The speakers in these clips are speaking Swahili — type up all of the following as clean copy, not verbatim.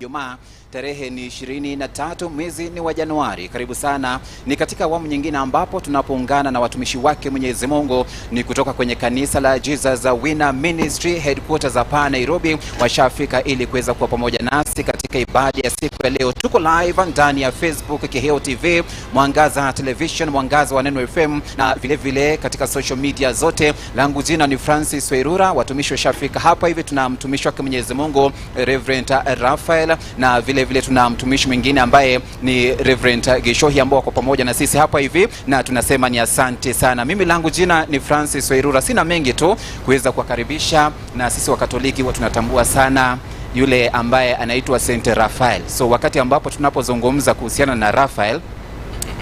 Ijumaa, tarehe ni 23 mwezi ni wa Januari. Karibu sana. Ni katika awamu nyingine ambapo tunapoungana na watumishi wake Mwenyezi Mungu, ni kutoka kwenye kanisa la Jesus Winner Ministry headquarters hapa Nairobi. Washafika ili kuweza kuwa pamoja nasi katika ibada ya siku ya leo. Tuko live ndani ya Facebook, Kiheo TV, Mwangaza Television, Mwangaza wa Neno FM na vile vile katika social media zote. Langu jina ni Francis Wairura. Watumishi washafika hapa hivi. Tuna mtumishi wake Mwenyezi Mungu Reverend Raphael, na vile vile tuna mtumishi mwingine ambaye ni Reverend Gishohi, ambao wako pamoja na sisi hapa hivi, na tunasema ni asante sana. Mimi langu jina ni Francis Wairura. Sina mengi tu kuweza kuwakaribisha, na sisi wa Katoliki huwa tunatambua sana yule ambaye anaitwa Saint Raphael. So wakati ambapo tunapozungumza kuhusiana na Raphael,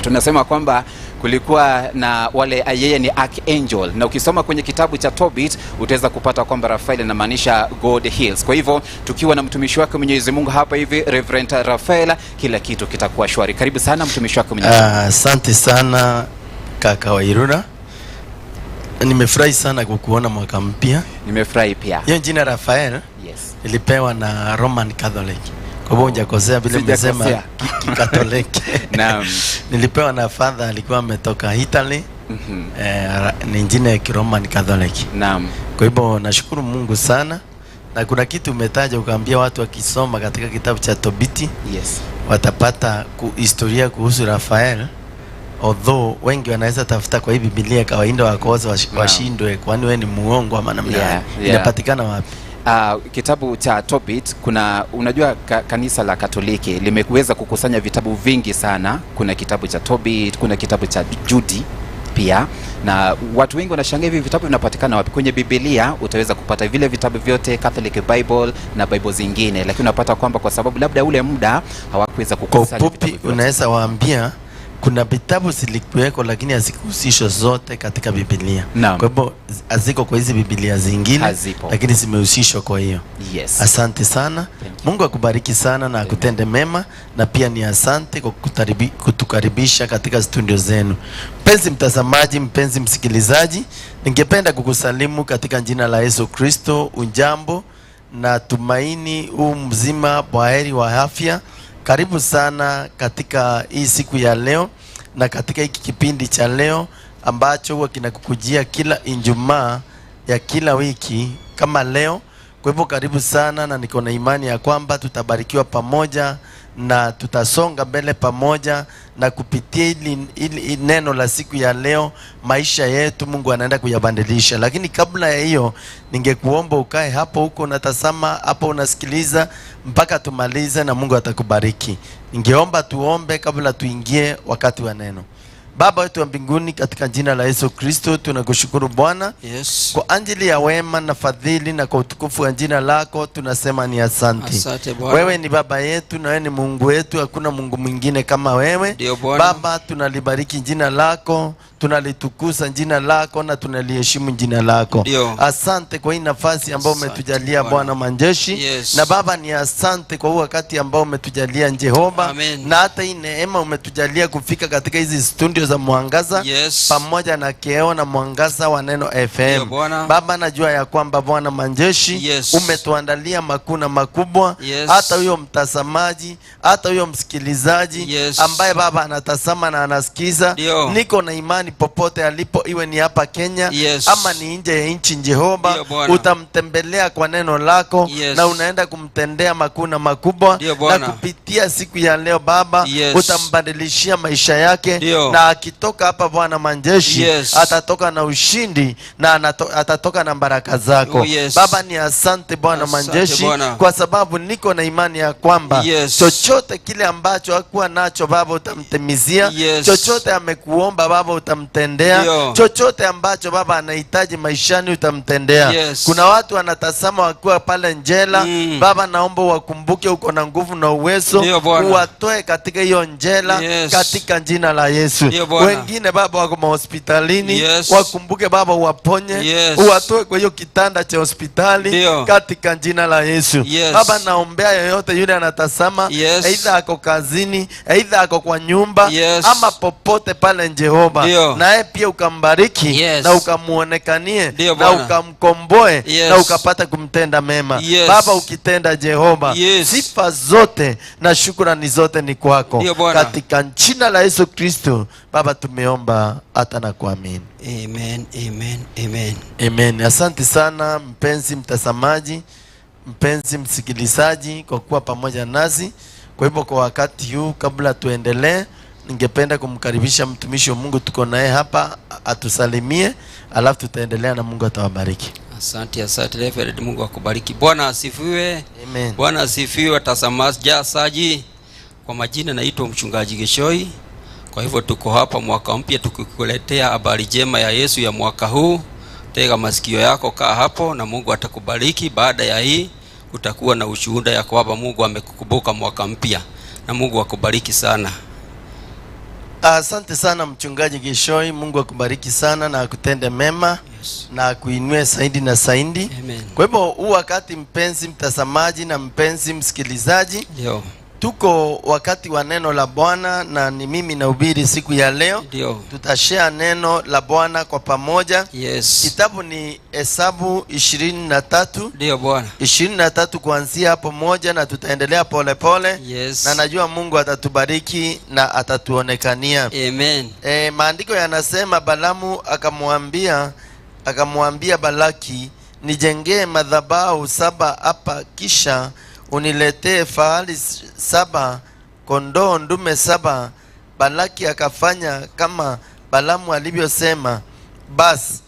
tunasema kwamba kulikuwa na wale, yeye ni archangel, na ukisoma kwenye kitabu cha Tobit utaweza kupata kwamba Raphael inamaanisha God heals. Kwa hivyo tukiwa na mtumishi wake Mwenyezi Mungu hapa hivi, Reverend Raphael, kila kitu kitakuwa shwari. Karibu sana mtumishi wake Mwenyezi Mungu. Asante sana kaka Wairura. Nimefurahi sana kukuona mwaka mpya. Nimefurahi pia. Hiyo jina Raphael, yes, ilipewa na Roman Catholic. Kwa hivyo hujakosea vile umesema Kikatoliki. Naam. Nilipewa na father, alikuwa ametoka Italy. Ni jina ya Roman Catholic. Naam. Kwa hivyo nashukuru Mungu sana. Na kuna kitu umetaja ukaambia watu wakisoma katika kitabu cha Tobiti, yes, watapata historia kuhusu Raphael. Although wengi wanaweza tafuta kwa hii Biblia kawaida wakoza washindwe, kwani wewe ni muongo ama namna gani? Inapatikana wapi? Kitabu cha Tobit, kuna unajua kanisa la Katoliki limeweza kukusanya vitabu vingi sana. Kuna kitabu cha Tobit, kuna kitabu cha Judy pia, na watu wengi wanashangaa hivi vitabu vinapatikana wapi? Kwenye Biblia utaweza kupata vile vitabu vyote, Catholic Bible na Bible zingine, lakini unapata kwamba kwa sababu labda ule muda hawakuweza kukusanya vitabu vyote. Unaweza waambia kuna vitabu zilikuweko lakini hazikuhusishwa zote katika Biblia. Kwa hivyo haziko kwa hizi Biblia zingine, hazipo, lakini zimehusishwa kwa hiyo. Yes. Asante sana. Mungu akubariki sana na akutende mema, na pia ni asante kwa kutukaribisha katika studio zenu. Mpenzi mtazamaji, mpenzi msikilizaji, ningependa kukusalimu katika jina la Yesu Kristo. Unjambo na tumaini mzima bwaheri wa afya. Karibu sana katika hii siku ya leo na katika hiki kipindi cha leo ambacho huwa kinakukujia kila Ijumaa ya kila wiki kama leo. Kwa hivyo karibu sana, na niko na imani ya kwamba tutabarikiwa pamoja na tutasonga mbele pamoja, na kupitia ili neno la siku ya leo maisha yetu Mungu anaenda kuyabadilisha. Lakini kabla ya hiyo, ningekuomba ukae hapo huko unatazama hapo unasikiliza mpaka tumalize, na Mungu atakubariki. Ningeomba tuombe kabla tuingie wakati wa neno. Baba wetu wa mbinguni, katika jina la Yesu Kristo tunakushukuru Bwana, yes, kwa ajili ya wema na fadhili, na kwa utukufu wa jina lako tunasema ni asante. Asante Bwana. Wewe ni baba yetu na wewe ni Mungu wetu, hakuna Mungu mwingine kama wewe. Baba, tunalibariki jina lako, tunalitukuza jina lako na tunaliheshimu jina lako. Asante kwa hii nafasi ambayo umetujalia Bwana manjeshi. Yes. Na Baba, ni asante kwa wakati ambao umetujalia Jehova. Amen. Na hata hii neema umetujalia kufika katika hizi studio za Mwangaza. Yes. Pamoja na Kiheo na Mwangaza wa Neno FM. Baba, najua ya kwamba Bwana manjeshi, yes, umetuandalia makuna makubwa. Yes. Hata huyo mtazamaji, hata huyo msikilizaji, yes, ambaye Baba anatazama na anasikiza, niko na imani popote alipo, iwe ni hapa Kenya, yes, ama ni nje ya nchi, Jehova utamtembelea kwa neno lako. Yes. Na unaenda kumtendea makuna makubwa. Na kupitia siku ya leo Baba, yes, utambadilishia maisha yake. Na akitoka hapa Bwana manjeshi, yes, atatoka na ushindi na atatoka na baraka zako. Yes. Baba, ni asante Bwana manjeshi, kwa sababu niko na imani ya kwamba, yes, chochote kile ambacho hakuwa nacho Baba utamtemizia. Yes. Chochote amekuomba Baba utamtendea. Chochote ambacho Baba anahitaji maishani utamtendea. Yes. Kuna watu wanatazama wakiwa pale njela. Baba, naomba wakumbuke uko na nguvu na uwezo, uwatoe katika hiyo njela. Yes. Katika jina la Yesu. Wengine Baba wako hospitalini. Yes. Wakumbuke Baba, uwaponye. Yes. Uwatoe kwa hiyo kitanda cha hospitali. Katika jina la Yesu. Yes. Baba, naombea yoyote yule anatazama, yes, aidha ako kazini, aidha ako kwa nyumba, yes, ama popote pale Jehova. Ndio. naye pia ukambariki, Yes. na ukamuonekanie, Ndio, na Bwana. ukamkomboe, Yes. na ukapata kumtenda mema. Yes. Baba, ukitenda Jehova, Yes. sifa zote na shukrani zote ni kwako. Ndio, Bwana. Katika jina la Yesu Kristo Baba tumeomba hata na kuamini. Amen, amen, amen. Amen. Asante sana mpenzi mtazamaji, mpenzi msikilizaji kwa kuwa pamoja nasi. Kwa hivyo kwa wakati huu, kabla tuendelee, ningependa kumkaribisha mtumishi wa Mungu tuko naye hapa atusalimie, alafu tutaendelea na Mungu atawabariki. Asante Reverend, Mungu akubariki. Bwana asifiwe. Amen. Bwana asifiwe watazamaji. Kwa majina naitwa mchungaji Geshoi. Kwa hivyo tuko hapa mwaka mpya tukikuletea habari njema ya Yesu ya mwaka huu. Tega masikio yako, kaa hapo na Mungu atakubariki. Baada ya hii utakuwa na ushuhuda ya kwamba Mungu amekukumbuka mwaka mpya, na Mungu akubariki sana. Asante sana mchungaji Geshoi, Mungu akubariki sana na akutende mema. Yes. Na akuinue zaidi na zaidi. Amen. Kwa hivyo huu wakati mpenzi mtazamaji na mpenzi msikilizaji, Ndio. tuko wakati wa neno la Bwana na ni mimi nahubiri siku ya leo. Ndio. Tutashare neno la Bwana kwa pamoja. Yes. Kitabu ni Hesabu 23. Ndio Bwana. 23 kuanzia hapo moja, na tutaendelea pole pole. Yes. Na najua Mungu atatubariki na atatuonekania. Amen. Maandiko yanasema Balamu akamwambia Balaki, nijengee madhabahu 7 hapa, kisha uniletee fahali 7, kondoo ndume 7. Balaki akafanya kama Balamu alivyosema. Basi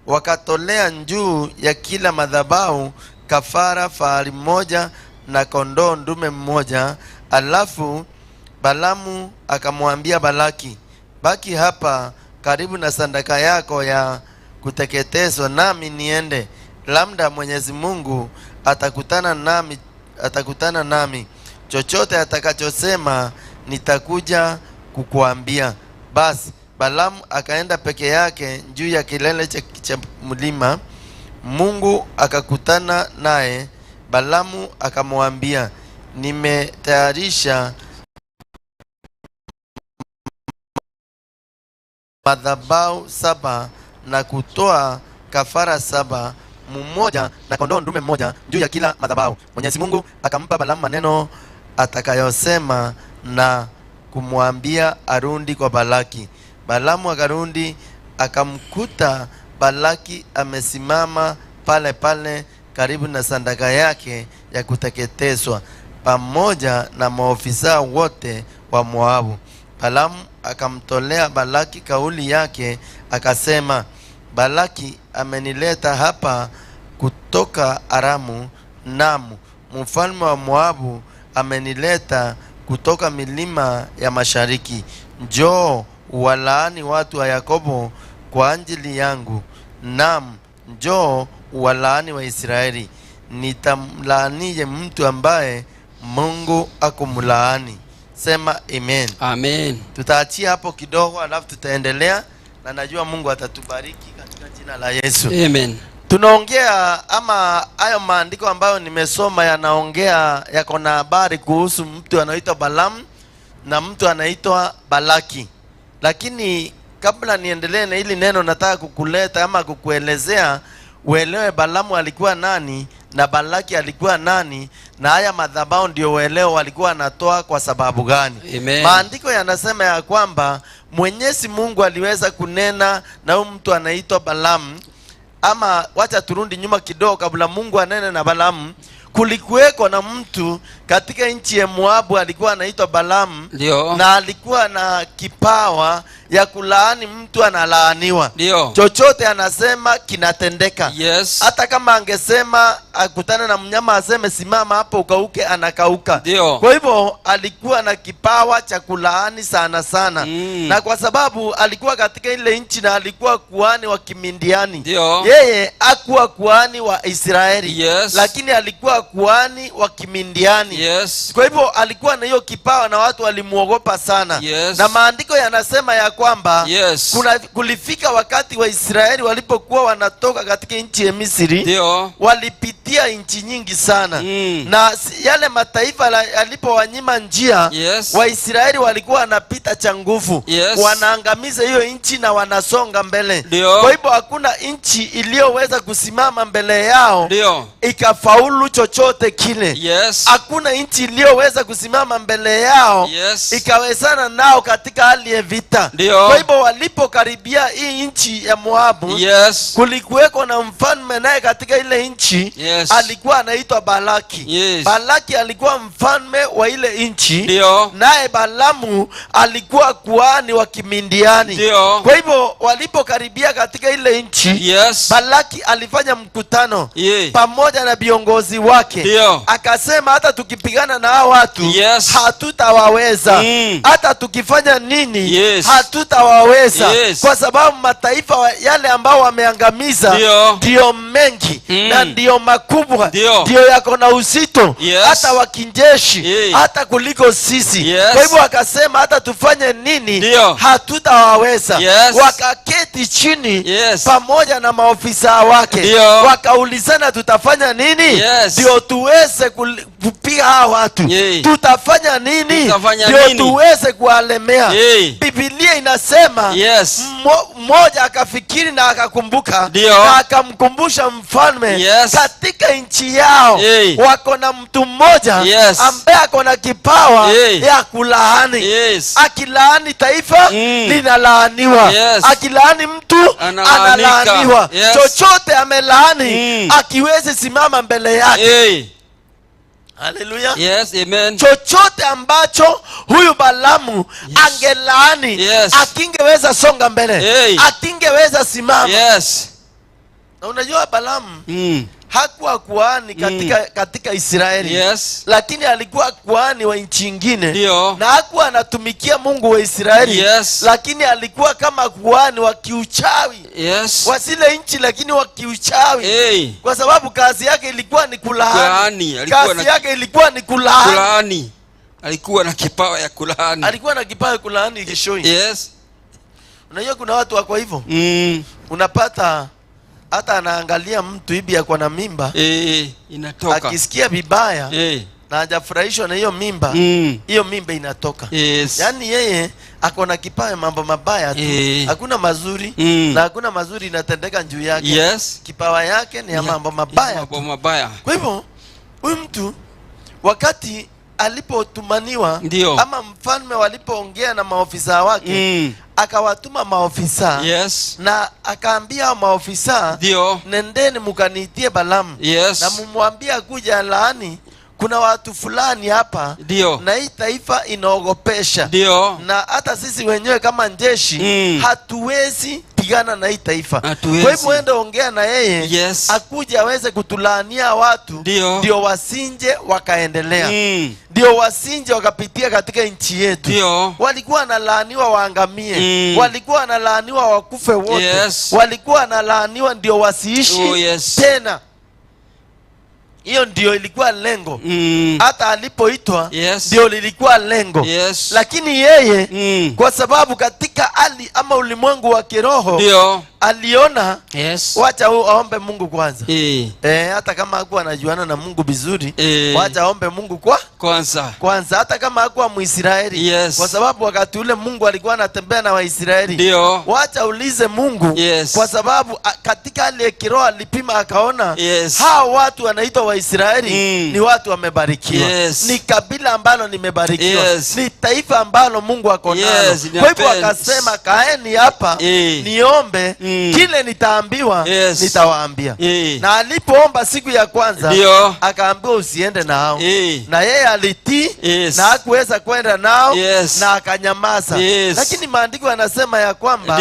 wakatolea juu ya kila madhabahu kafara fahali moja na kondoo ndume mmoja. Alafu Balamu akamwambia Balaki, baki hapa karibu na sadaka yako ya kuteketezwa, nami niende, labda Mwenyezi Mungu atakutana nami, chochote atakachosema nitakuja kukuambia. Basi Balamu akaenda peke yake juu ya kilele cha mlima. Mungu akakutana naye. Balamu akamwambia, nimetayarisha madhabahu 7 na kutoa kafara 7, mmoja na kondoo ndume mmoja juu ya kila madhabahu. Mwenyezi Mungu akampa Balamu maneno atakayosema na kumwambia arundi kwa Balaki. Balamu akarundi akamkuta Balaki amesimama pale pale karibu na sadaka yake ya kuteketezwa pamoja na maofisa wote wa Moabu. Balamu akamtolea Balaki kauli yake akasema, Balaki amenileta hapa kutoka Aramu, namu mfalme wa Moabu amenileta kutoka milima ya mashariki. Njoo walaani watu wa Yakobo kwa ajili yangu, naam njoo walaani wa Israeli. Nitamlaanie mtu ambaye Mungu akumlaani. Sema amen. Amen. Tutaachia hapo kidogo, alafu tutaendelea, na najua Mungu atatubariki katika jina la Yesu. Amen. Tunaongea ama hayo maandiko ambayo nimesoma yanaongea, yako na habari kuhusu mtu anaitwa Balamu na mtu anaitwa Balaki. Lakini kabla niendelee na hili neno, nataka kukuleta ama kukuelezea uelewe Balamu alikuwa nani na Balaki alikuwa nani, na haya madhabahu ndio uelewe walikuwa anatoa kwa sababu gani. Amen. Maandiko yanasema ya kwamba Mwenyezi Mungu aliweza kunena na huyu mtu anaitwa Balamu. Ama wacha turudi nyuma kidogo, kabla Mungu anene na Balamu, kulikuweko na mtu katika nchi ya Moabu alikuwa anaitwa Balamu. Ndio. Na alikuwa na kipawa ya kulaani mtu analaaniwa. Ndio. Chochote anasema kinatendeka. Yes. Hata kama angesema akutane na mnyama aseme simama hapo ukauke, anakauka. Ndio. Kwa hivyo alikuwa na kipawa cha kulaani sana sana. Na kwa sababu alikuwa katika ile nchi na alikuwa kuhani wa Kimindiani. Ndio. Yeye hakuwa kuhani wa Israeli. Yes. Lakini alikuwa kuhani wa Kimindiani. Yes. Kwa hivyo alikuwa na hiyo kipawa na watu walimuogopa sana. Yes. Na maandiko yanasema ya kwamba Yes. kulifika wakati wa Israeli walipokuwa wanatoka katika nchi ya Misri, Ndio. walipitia nchi nyingi sana. Mm. Na yale mataifa yalipowanyima njia, Yes. Waisraeli walikuwa wanapita cha nguvu. Yes. Wanaangamiza hiyo nchi na wanasonga mbele. Ndio. Kwa hivyo hakuna nchi iliyoweza kusimama mbele yao Ndio. ikafaulu chochote kile. Yes. Hakuna nchi iliyoweza kusimama mbele yao Yes. ikawezana nao katika hali ya vita. Ndio. Kwa hivyo walipokaribia hii nchi ya Moabu, Yes. kulikuweko na mfalme naye katika ile nchi. Yes. Alikuwa anaitwa Balaki. Yes. Balaki alikuwa mfalme wa ile nchi. Ndio. Naye Balamu alikuwa kuhani wa Kimindiani. Ndio. Kwa hivyo walipokaribia katika ile nchi, Yes. Balaki alifanya mkutano Yeah. pamoja na viongozi wake. Ndio. Akasema hata tukipigana na hao watu, Yes. hatutawaweza. Mm. Hata tukifanya nini, Yes. hatutawaweza. Yes. Kwa sababu mataifa yale ambao wameangamiza Ndio. ndio mengi na ndio makubwa, Ndio. ndio yako na uzito, Yes. hata wa kijeshi, Yeah. hata kuliko sisi. Yes. Kwa hivyo akasema hata tufanye nini, Ndio. hatutawaweza. Yes. Wakaketi chini Yes. pamoja na maofisa wake. Ndio. Wakaulizana tutafanya nini, Yes. ndio tuweze kupiga hawa watu. Yeah. Tutafanya nini, Tutafanya ndio nini? tuweze kuwalemea. Yeah. Biblia inasema Yes. mmoja akafikiri na akakumbuka, Ndio. na akamkumbusha mfalme, Yes. katika nchi yao Yeah. wako na mtu mmoja Yes. ambaye ako na kipawa Yeah. ya kulaani. Yes. Akilaani taifa linalaaniwa. Yes. Akilaani mtu Analaanika. analaaniwa. Yes. Chochote amelaani akiwezi simama mbele yake. Hey. Haleluya. Yes. Amen. Chochote ambacho huyu Balamu angelaani, Yes. akingeweza songa mbele. Hey. Akingeweza simama. Yes. Na unajua Balamu hakuwa kuhani katika Israeli. Yes. Lakini alikuwa kuhani wa nchi nyingine. Ndio. Na hakuwa anatumikia Mungu wa Israeli. Yes. Lakini alikuwa kama kuhani wa kiuchawi. Yes. Wa zile nchi lakini wa kiuchawi. Hey. Kwa sababu kazi yake ilikuwa ni kulaani. Kazi yake ilikuwa ni kulaani. Kulaani. Alikuwa na kipawa ya kulaani. Alikuwa na kipawa ya kulaani Gishoi. Yes. Unajua kuna watu wako hivyo. Unapata hata anaangalia mtu hivi ako na mimba. Inatoka. Akisikia vibaya na hajafurahishwa na hiyo mimba, hiyo mimba inatoka. Yes. Yaani yeye ako na kipawa mambo mabaya tu. Hakuna mazuri na hakuna mazuri inatendeka juu yake. Yes. Kipawa yake ni ya mambo mabaya. Mambo mabaya. Kwa hivyo huyu mtu wakati alipotumaniwa, ama mfalme walipoongea na maofisa wake, akawatuma maofisa. Yes. Na akaambia maofisa, nendeni mukaniitie Balamu. Yes. Na mumwambia kuja laani, kuna watu fulani hapa. Na hii taifa inaogopesha. Na hata sisi wenyewe kama jeshi hatuwezi pigana na hii taifa. Kwa hivyo enda ongea na yeye. Yes. Akuje aweze kutulaania watu. Ndio wasinje wakaendelea. Ndio wasinje wakapitia katika nchi yetu. Walikuwa wanalaaniwa waangamie. Walikuwa wanalaaniwa wakufe wote. Yes. Walikuwa wanalaaniwa ndio wasiishi tena. Hiyo ndio ilikuwa lengo. Hata alipoitwa ndio lilikuwa lengo. Yes. Lakini yeye kwa sababu katika hali ama ulimwengu wa kiroho aliona wacha aombe Mungu kwanza. Hata kama hakuwa anajuana na Mungu vizuri, wacha aombe Mungu kwanza hata kama hakuwa Mwisraeli. Kwa sababu wakati ule Mungu alikuwa anatembea na Waisraeli. Wacha ulize Mungu. Kwa sababu katika hali ya kiroho alipima akaona hao watu wanaitwa Waisraeli ni watu wamebarikiwa. Ni kabila ambalo nimebarikiwa. Ni taifa ambalo Mungu ako nalo. Kwa hivyo akasema kaeni hapa niombe, kile nitaambiwa nitawaambia. Na alipoomba siku ya kwanza akaambiwa usiende nao. Na yeye alitii na hakuweza kwenda nao na akanyamaza. Lakini maandiko yanasema ya kwamba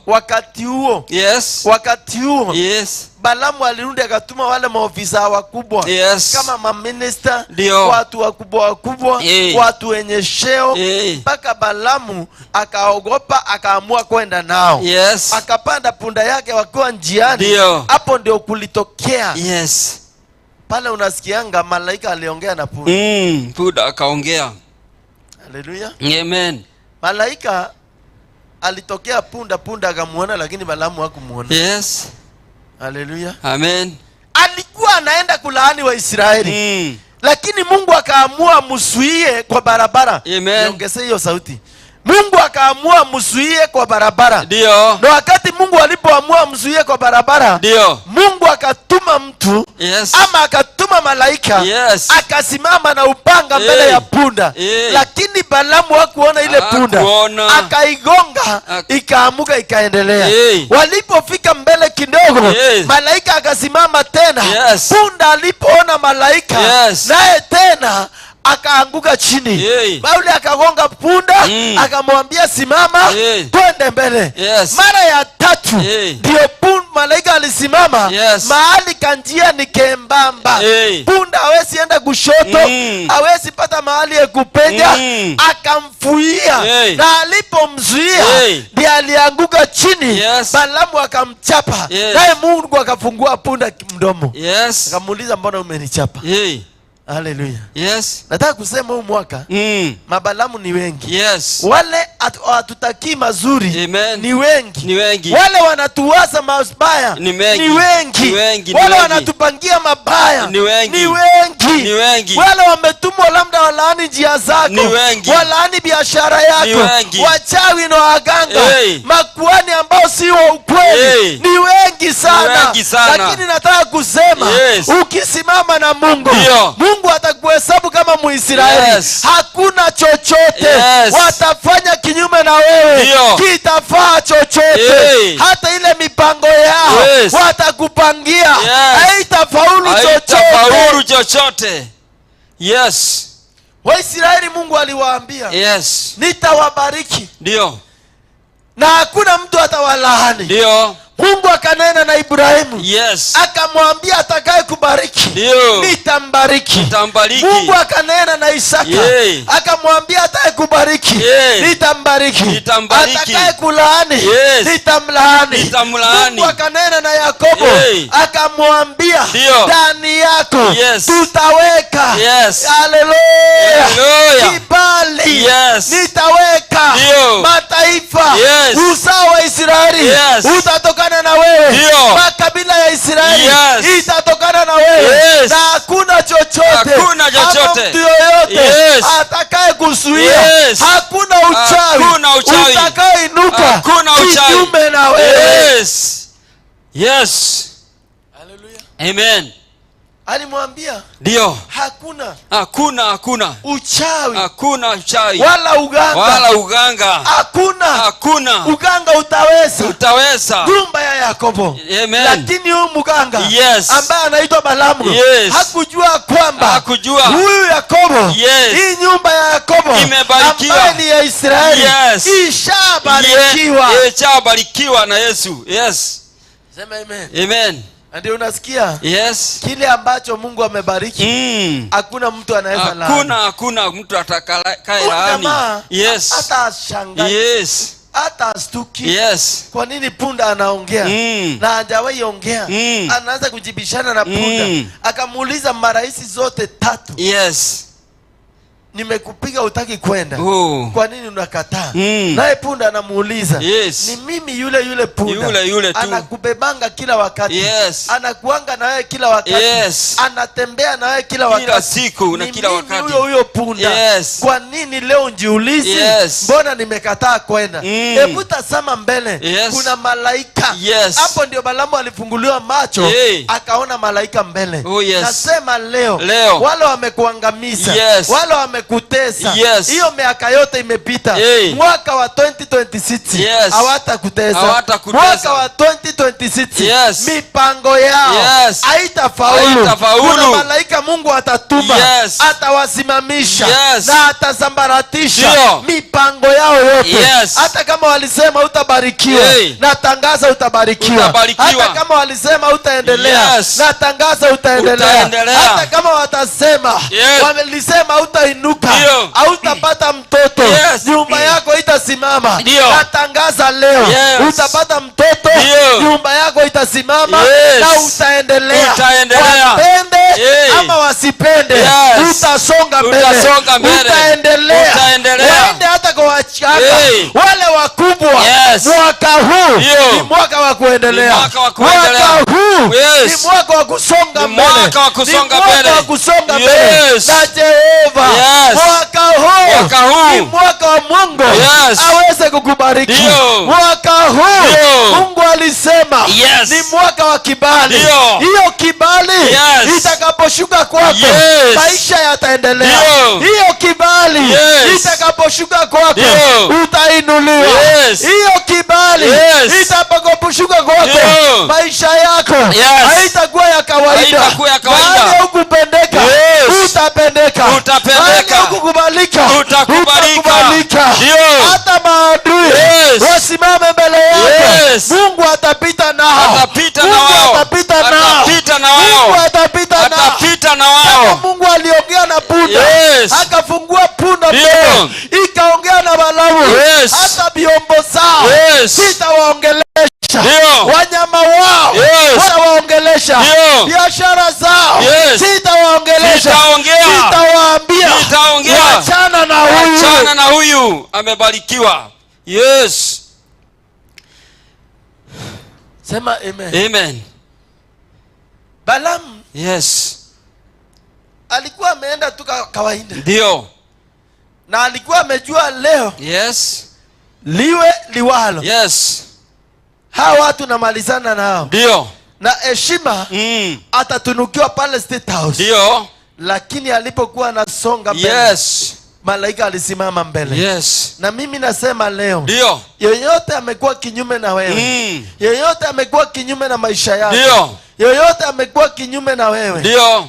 wakati huo Balamu alirudi akatuma wale maofisa wakubwa, kama maminista, watu wakubwa, watu wenye sheo, mpaka Balamu akaogopa akaamua kwenda nao. Akapanda punda yake wakiwa njiani. Hapo ndio kulitokea. Pale unasikianga malaika aliongea na punda. Punda akaongea. Haleluya. Amen. Malaika alitokea punda akamuona, lakini Balaamu hakumuona. Yes. Haleluya. Amen. Alikuwa anaenda kulaani wa Israeli. Lakini Mungu akaamua msuie kwa barabara. Amen. Niongeze hiyo sauti. Mungu akaamua msuie kwa barabara. Ndio. Na wakati Mungu alipoamua msuie kwa barabara, ndio, Mungu akatuma mtu, yes, ama akatuma malaika, yes, akasimama na upanga mbele ya punda. Lakini Balaamu hakuona ile punda, akaigonga, ikaamuka, ikaendelea. Walipofika mbele kidogo, malaika akasimama tena. Punda alipoona malaika, naye tena akaanguka chini. Bauli akagonga punda, akamwambia simama, twende mbele. Mara ya tatu ndio malaika alisimama. Mahali kanjia ni kembamba, punda hawezi enda kushoto, hawezi pata mahali ya kupenya. Akamfuia, na alipomzuia ndiye alianguka chini. Balaamu akamchapa, naye Mungu akafungua punda mdomo. Akamuuliza, mbona umenichapa? Haleluya. Yes. Nataka kusema huu mwaka Mabalamu ni wengi. Yes. Wale hatutaki mazuri. Amen. Ni wengi. Ni wengi. Wale wanatuwaza mabaya ni wengi. Ni wengi. Ni wengi. Wale wanatupangia mabaya ni wengi. Ni wengi. Ni wengi. Wale wametumwa labda walaani njia zako, ni wengi. Walaani biashara yako, ni wengi. Wachawi na waganga, makuhani ambao si wa ukweli, ni wengi sana. Ni wengi sana. Lakini nataka kusema, ukisimama na Mungu, Mungu atakuhesabu kama Muisraeli. Hakuna chochote watafanya kinyume na wewe kitafaa chochote. Hata ile mipango yao watakupangia, haitafaulu chochote. Yes. Waisraeli Mungu aliwaambia, nitawabariki. Ndio. Na hakuna mtu atawalaani. Ndio. Mungu akanena na Ibrahimu, akamwambia atakaye kubariki nitambariki. Mungu akanena na Isaka, akamwambia atakaye kubariki nitambariki. Atakaye kulaani nitamlaani. Mungu akanena na Yakobo, akamwambia ndani yako tutaweka haleluya kibali. Nitaweka mataifa, uzao wa Israeli utatokana na wewe. Makabila ya Israeli itatokana na wewe. Na hakuna chochote mtu yoyote atakaye kuzuia. Hakuna uchawi utakaye inuka kinyume na wewe. Haleluya. Amen. Alimwambia ndio, hakuna uchawi wala uganga. Hakuna uganga utaweza nyumba ya Yakobo. Amen. Lakini huyu muganga ambaye anaitwa Balaamu hakujua kwamba huyu Yakobo, hii nyumba ya Yakobo ambaye ni ya Israeli ishabarikiwa na Yesu. Sema amen. Amen. Ndio unasikia? Kile ambacho Mungu amebariki, hakuna mtu anaweza laani. Hakuna mtu atakaye laani. Hata ashangaa. Hata astuki. Kwa nini punda anaongea na hajawahi ongea? Anaanza kujibishana na punda. Akamuuliza mara hizi zote tatu, nimekupiga utaki kwenda, kwa nini unakataa? Naye punda anamuuliza, ni mimi yule punda, yule anakubebanga kila wakati, anakuanga na wewe kila wakati, anatembea na wewe kila wakati, kila siku na kila wakati, huyo punda. Kwa nini leo njiulizi mbona nimekataa kwenda? Hebu tazama mbele, kuna malaika hapo. Ndio Balaamu alifunguliwa macho, akaona malaika mbele. Nasema leo wale wamekuangamiza, wale wamekutesa, hiyo miaka yote imepita. Mwaka wa 2026 hawatakutesa. Mwaka wa 2026 mipango yao haitafaulu. Kuna malaika Mungu atatuma, atawasimamisha na atazambaratisha mipango yao yote. Hata kama walisema utabarikiwa, natangaza utabarikiwa. Hata kama walisema utaendelea, natangaza utaendelea. Hata kama watasema walisema utainuka, hautapata mtoto, nyumba yako itasimama, natangaza leo utapata mtoto, nyumba yako itasimama na utaendelea. Wapende ama wasipende, utasonga mbele, utaendelea. Waende hata kwa wachanga, Hey. wale wakubwa. Yes. Mwaka huu Ndio. ni mwaka wa kuendelea. Ni mwaka wa kuendelea. Mwaka huu Yes. ni mwaka wa kusonga Ni mbele. mwaka wa kusonga Ni mwaka mbele. wa kusonga Yes. mbele. Na Jehova, Yes. mwaka huu ni huu mwaka wa Mungu Yes. aweze kukubariki. Ndio. Mwaka huu Ndio. Mungu alisema Yes. ni mwaka wa kibali. Ndio. Hiyo kibali Yes. itakaposhuka kwako, Yes. maisha yataendelea. Ndio. Hiyo kibali Yes. itakaposhuka kwako, Ndio. utainuliwa. Yes. Hiyo kibali Yes. itakaposhuka kwako, Ndio. maisha yako Yes. haitakuwa ya kawaida. Haitakuwa ya kawaida. Mahali hukupendeka, Yes. utapendeka. Utapendeka. Mahali hukukubalika, utakubalika. Ndio. Hata maadui Yes. wasimame mbele yako, Yes. Mungu atapita nao. Atapita na Mungu wao. atapita nao. Atapita na Mungu wao. atapita nao. Atapita na Kama wao. Mungu aliongea na punda, Yes. akafungua punda Ndio. mbele, ikaongea na Balaamu, Yes. hata vyombo zao Yes. sitawaongelesha. Ndio. Wanyama wao Yes. sitawaongelesha. Ndio. Biashara zao Yes. sitawaongelesha. Sitaongea. Sitawaambia Sitaongea. wachana na huyu. Achana na huyu, amebarikiwa. Yes. Sema amen. Amen. Balaamu Yes. alikuwa ameenda tu kawaida, Ndio. na alikuwa amejua leo Yes. liwe liwalo, Yes. hawa watu namalizana nao, Ndio. na heshima atatunukiwa pale State House. Ndio. Lakini alipokuwa anasonga mbele, Yes. malaika alisimama mbele. Yes. Na mimi nasema leo, Ndio. yoyote amekuwa kinyume na wewe, yoyote amekuwa kinyume na maisha yako, Ndio. yoyote amekuwa kinyume na wewe,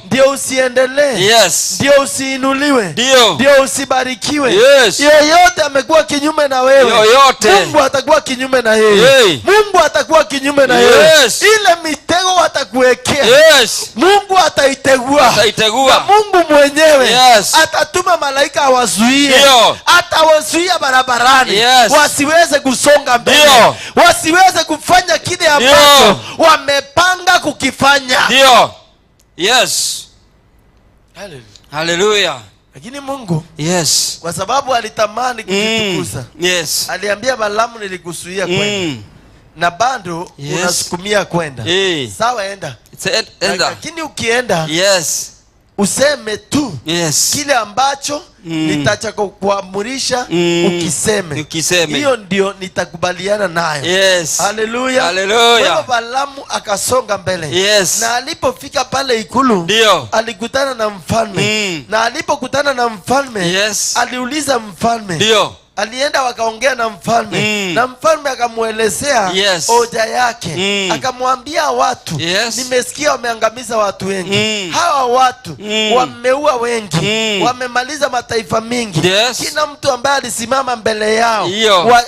ndio usiendelee, Yes. ndio usiinuliwe, Ndio. ndio usibarikiwe. Yes. Yoyote amekuwa kinyume na wewe, Yoyote. Mungu atakuwa kinyume na yeye. Hey. Mungu atakuwa kinyume na yeye. Yes. Ile mitego watakuwekea, Yes. Mungu ataitegua. Ataitegua. Na Mungu mwenyewe, Yes. atatuma malaika awazuie. Ndio. Atawazuia barabarani, Yes. wasiweze kusonga mbele, Ndio. wasiweze kufanya kile ambacho wamepanga kukifanya. Ndio. Yes. Hallelujah. Lakini Mungu, Yes. kwa sababu alitamani kujitukuza, Yes. aliambia Balaamu, nilikuzuia kwenda na bado Yes. unasukumia kwenda. Sawa, enda. Enda. Lakini ukienda, Yes. useme tu Yes. kile ambacho nitakuamurisha ukiseme. Hiyo ndio nitakubaliana nayo. Yes. Haleluya. Haleluya. Kwa Balaamu akasonga mbele. Yes. Na alipofika pale ikulu, Ndio. alikutana na mfalme. Na alipokutana na mfalme, Yes. aliuliza mfalme. Ndio. Alienda wakaongea na mfalme, na mfalme akamuelezea hoja yake. Akamwambia watu, nimesikia wameangamiza watu wengi. Hawa watu wameua wengi, wamemaliza mataifa mingi. Kila mtu ambaye alisimama mbele yao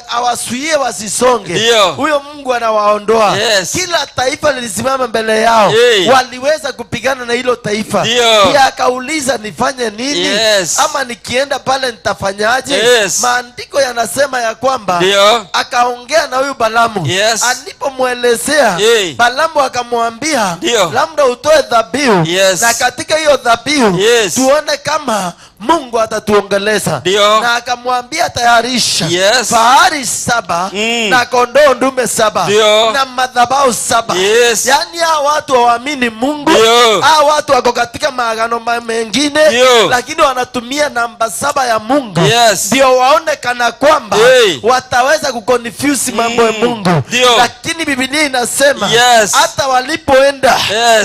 awasuie wasisonge, huyo Mungu anawaondoa. Kila taifa lilisimama mbele yao, waliweza kupigana na hilo taifa. Pia akauliza, nifanye nini? Ama nikienda pale nitafanyaje? Maandiko yanasema ya kwamba akaongea na huyu Balaamu. Alipomwelezea, Balaamu akamwambia, labda utoe dhabihu, na katika hiyo dhabihu tuone kama Mungu atatuongeleza. Na akamwambia, tayarisha fahari 7 na kondoo ndume 7 na madhabahu 7. Yani hawa watu hawaamini Mungu. Hawa watu wako katika maagano mengine, lakini wanatumia namba 7 ya Mungu ndio waone kana kwamba wataweza kuconfuse mambo ya Mungu. Lakini Biblia inasema hata walipoenda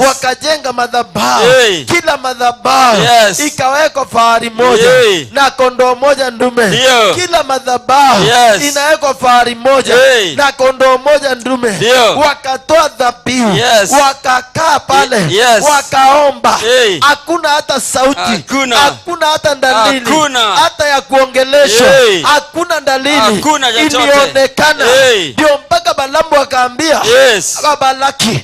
wakajenga madhabahu, kila madhabahu ikawekwa fahari moja na kondoo moja ndume. Kila madhabahu inawekwa fahari moja na kondoo moja ndume. Wakatoa dhabihu, wakakaa pale, wakaomba. Hakuna hata sauti, hakuna hata dalili hata ya kuongeleshwa, hakuna dalili ilionekana. Ndio mpaka Balaamu akaambia Balaki,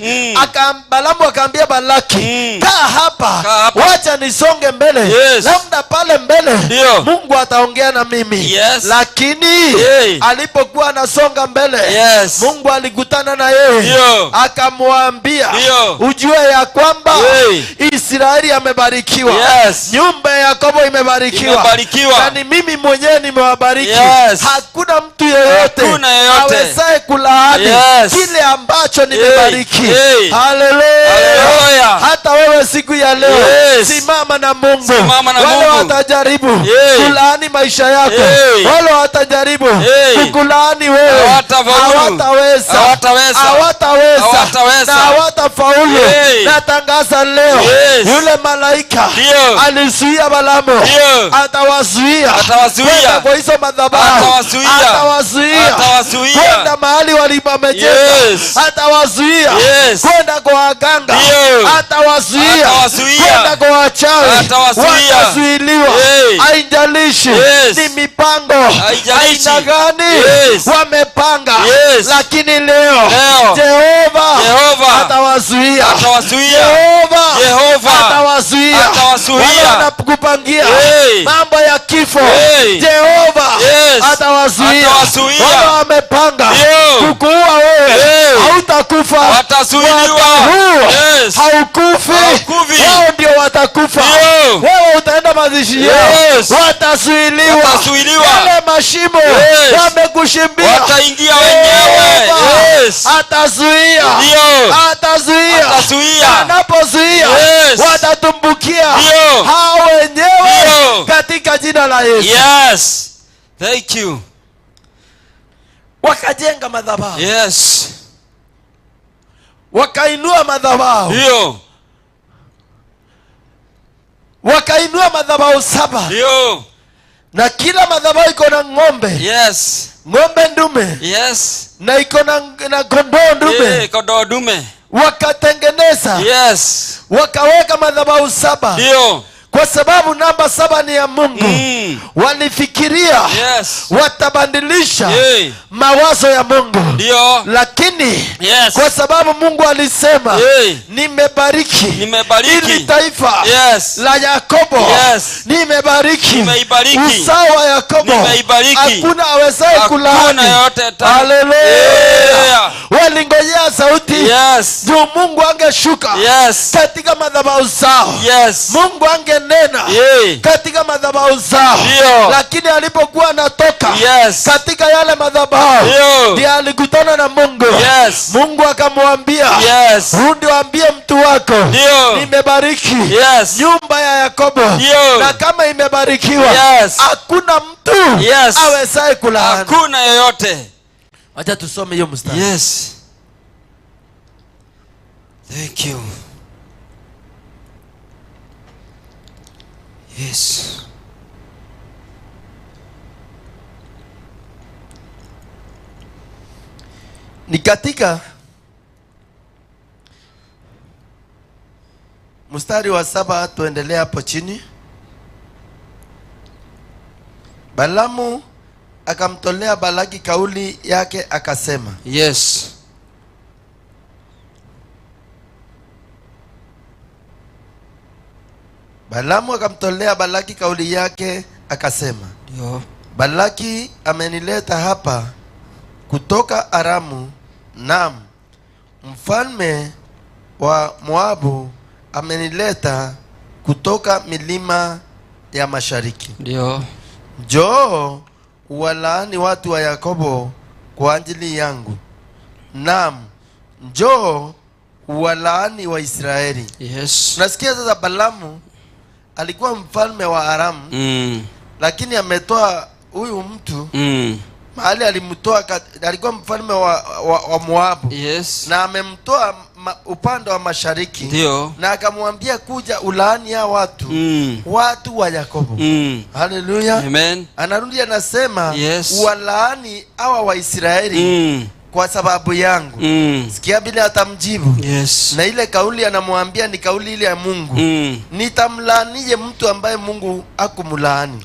Balaamu akaambia Balaki, kaa hapa, wacha nisonge mbele, labda pale mbele Ndio. Mungu ataongea na mimi. Yes. Lakini alipokuwa anasonga mbele, Yes. Mungu alikutana na yeye. Ndio. Akamwambia, Ndio. ujue ya kwamba Israeli amebarikiwa. Yes. Nyumba ya Yakobo imebarikiwa. Na ni mimi mwenyewe nimewabariki. Yes. Hakuna mtu yeyote awezaye kulaani kile ambacho nimebariki. Haleluya. Hata wewe siku ya leo simama na Mungu. Wale watajaribu kulaani maisha yako, wale watajaribu kukulaani wewe, hawataweza na hawatafaulu. Natangaza leo, yule malaika alizuia Balaamu, atawazuia kwenda kwa hizo madhabahu, atawazuia kwenda mahali walipomejenga, atawazuia kwenda kwa waganga, atawazuia kwenda kwa wachawi, watazuiliwa. Haijalishi ni mipango aina gani wamepanga, lakini leo Jehova atawazuia. Jehova atawazuia. Wale wanakupangia mambo ya kifo, Jehova atawazuia. Wale wamepanga kukuua wewe, hautakufa. Haukufi, wao ndio watakufa. Wewe utaenda mazishi yao, watazuiliwa. Wale mashimo wamekushimbia, wataingia wenyewe. Atazuia. Anapozuia watatumbukia hao wenyewe katika jina la Yesu. Yes. Thank you. Wakajenga madhabahu. Yes. Wakainua madhabahu. Ndio. Wakainua madhabahu 7. Ndio. Na kila madhabahu iko na ng'ombe. Yes. Ng'ombe ndume. Yes. Na iko na kondoo ndume. Kondoo ndume. Wakatengeneza. Yes. Wakaweka madhabahu 7. Ndio. Kwa sababu namba 7 ni ya Mungu. Walifikiria watabadilisha mawazo ya Mungu. Ndio. Lakini kwa sababu Mungu alisema nimebariki ili taifa la Yakobo, nimebariki uzao wa Yakobo, hakuna awezaye kulaani. Haleluya. Walingojea sauti ndio Mungu angeshuka katika madhabahu zao. Mungu angenena katika madhabahu zao. Lakini alipokuwa anatoka katika yale madhabahu, ndiye alikutana na Mungu. Mungu akamwambia, rudi waambie mtu wako nimebariki nyumba ya Yakobo, na kama imebarikiwa hakuna mtu awezaye kulaani. Hakuna yoyote. Acha tusome hiyo mstari. Yes. Thank you. Yes. Ni katika mstari wa 7, tuendelea hapo chini. Balaamu akamtolea Balaki kauli yake akasema. Yes. Balaamu akamtolea Balaki kauli yake akasema. Ndio. Balaki amenileta hapa kutoka Aramu, naam, mfalme wa Moabu amenileta kutoka milima ya mashariki. Ndio. Njoo walaani watu wa Yakobo kwa ajili yangu, naam, njoo walaani wa Israeli. Yes. Unasikia sasa, Balaamu alikuwa mfalme wa Aramu, lakini ametoa huyu mtu mahali alimtoa, alikuwa mfalme wa Moabu. Yes. Na amemtoa upande wa mashariki. Ndio. Na akamwambia kuja ulaani ya watu wa Yakobo. Haleluya. Amen. Anarudi anasema walaani hawa wa Israeli kwa sababu yangu. Sikia bila atamjibu. Na ile kauli anamwambia ni kauli ile ya Mungu. Nitamlaanie mtu ambaye Mungu hakumlaani.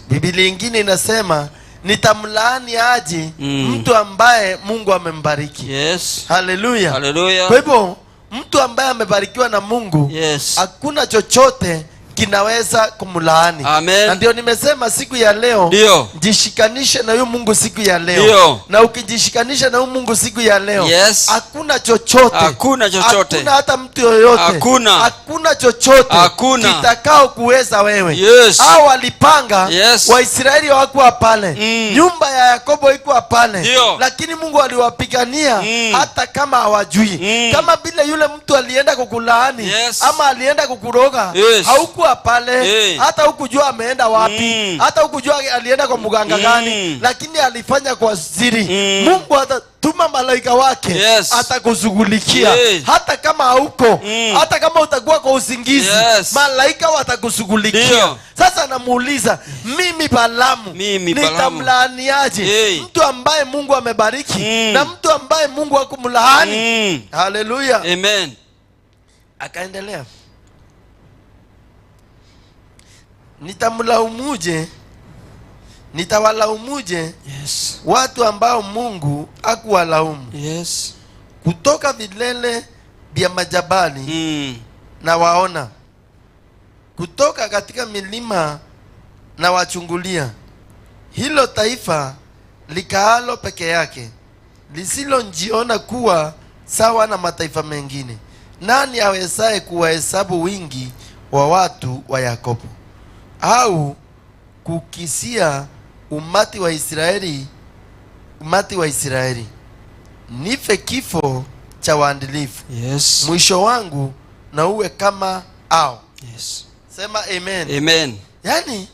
Biblia nyingine inasema nitamlaani aje mtu ambaye Mungu amembariki. Haleluya. Haleluya. Kwa hivyo mtu ambaye amebarikiwa na Mungu, hakuna chochote kinaweza kumlaani. Amen. Na ndio nimesema siku ya leo, Ndio. jishikanishe na huyu Mungu siku ya leo. Ndio. Na ukijishikanisha na huyu Mungu siku ya leo, Yes. hakuna chochote. Hakuna chochote. Hakuna hata mtu yoyote. Hakuna chochote. Hakuna. kitakao kuweza wewe. Yes. Hao walipanga. Yes. Waisraeli hawakuwa pale. Nyumba ya Yakobo iko pale. Ndio. Lakini Mungu aliwapigania hata kama hawajui. Kama vile yule mtu alienda kukulaani, Yes. ama alienda kukuroga, Yes. haukuwa pale. Hey. Hata hukujua ameenda wapi. Hata hukujua alienda kwa mganga gani, lakini alifanya kwa siri. Mungu atatuma malaika wake. Yes. Atakushughulikia. Yes. Hata kama hauko, hata kama utakuwa kwa usingizi, Yes. malaika watakushughulikia. Ndio. Sasa namuuliza, mimi Balaamu nitamlaaniaje? Hey. Mtu ambaye Mungu amebariki na mtu ambaye Mungu hakumlaani. Haleluya. Amen. Akaendelea, nitamlaumuje, nitawalaumuje Yes. watu ambao Mungu hakuwalaumu? Yes. Kutoka vilele vya majabali na waona, kutoka katika milima na wachungulia. Hilo taifa likaalo peke yake, lisilonjiona kuwa sawa na mataifa mengine, nani awezaye kuwahesabu wingi wa watu wa Yakobo, au kukisia umati wa Israeli? Nife kifo cha waadilifu. Yes. Mwisho wangu na uwe kama hao. Yes. Sema amen. Amen. Yani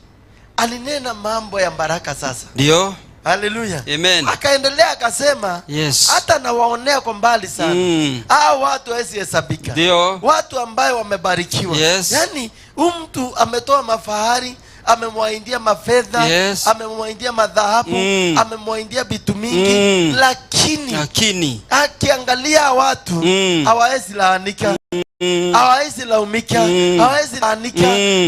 alinena mambo ya baraka sasa. Ndio. Haleluya. Amen. Akaendelea akasema, Yes. hata nawaonea kwa mbali sana. Hao watu hawezi hesabika. Ndio. Watu ambao wamebarikiwa. Yes. Yani huyu mtu ametoa mafahari, amemwaindia mafedha, Yes. amemwaindia madhahabu, amemwaindia vitu mingi, lakini akiangalia watu hawezi laanika. Hawezi laumika, hawezi laanika,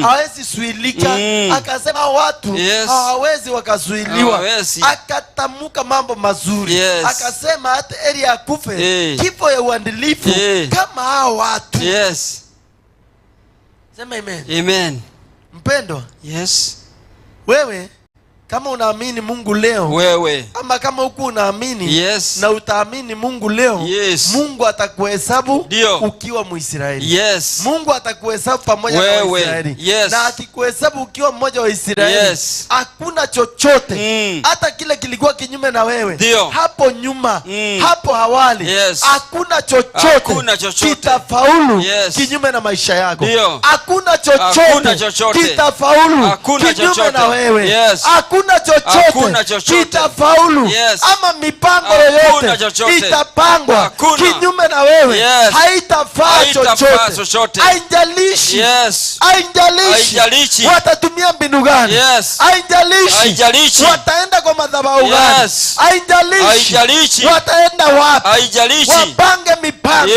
hawezi suilika. Akasema watu hawawezi wakazuiliwa. Akatamuka mambo mazuri. Yes. Akasema hata heri ya kufe kifo ya uadilifu kama hao watu. Yes. Sema amen. Amen. Mpendwa, Yes. wewe kama unaamini Mungu leo, Wewe. ama kama huku unaamini, Yes. na utaamini Mungu leo, Yes. Mungu atakuhesabu Ndio. ukiwa Mwisraeli. Yes. Mungu atakuhesabu pamoja na Wewe. Waisraeli. Yes. Na akikuhesabu ukiwa mmoja wa Israeli, Yes. hakuna chochote hata kile kilikuwa kinyume na wewe. Ndio. Hapo nyuma, hapo awali, Yes. hakuna chochote, Hakuna chochote kitafaulu Yes. kinyume na maisha yako. Ndio. Hakuna Hakuna chochote kitafaulu Hakuna kinyume chochote. na wewe. Yes. Hakuna Hakuna chochote kitafaulu. Yes. Ama mipango Hakuna yoyote chochote itapangwa Hakuna. kinyume na wewe. Yes. Haitafaa chochote. Haijalishi. Yes. Haijalishi watatumia mbinu gani. Yes. Haijalishi wataenda kwa madhabahu gani. Yes. Haijalishi wataenda wapi. Haijalishi. Wapange mipango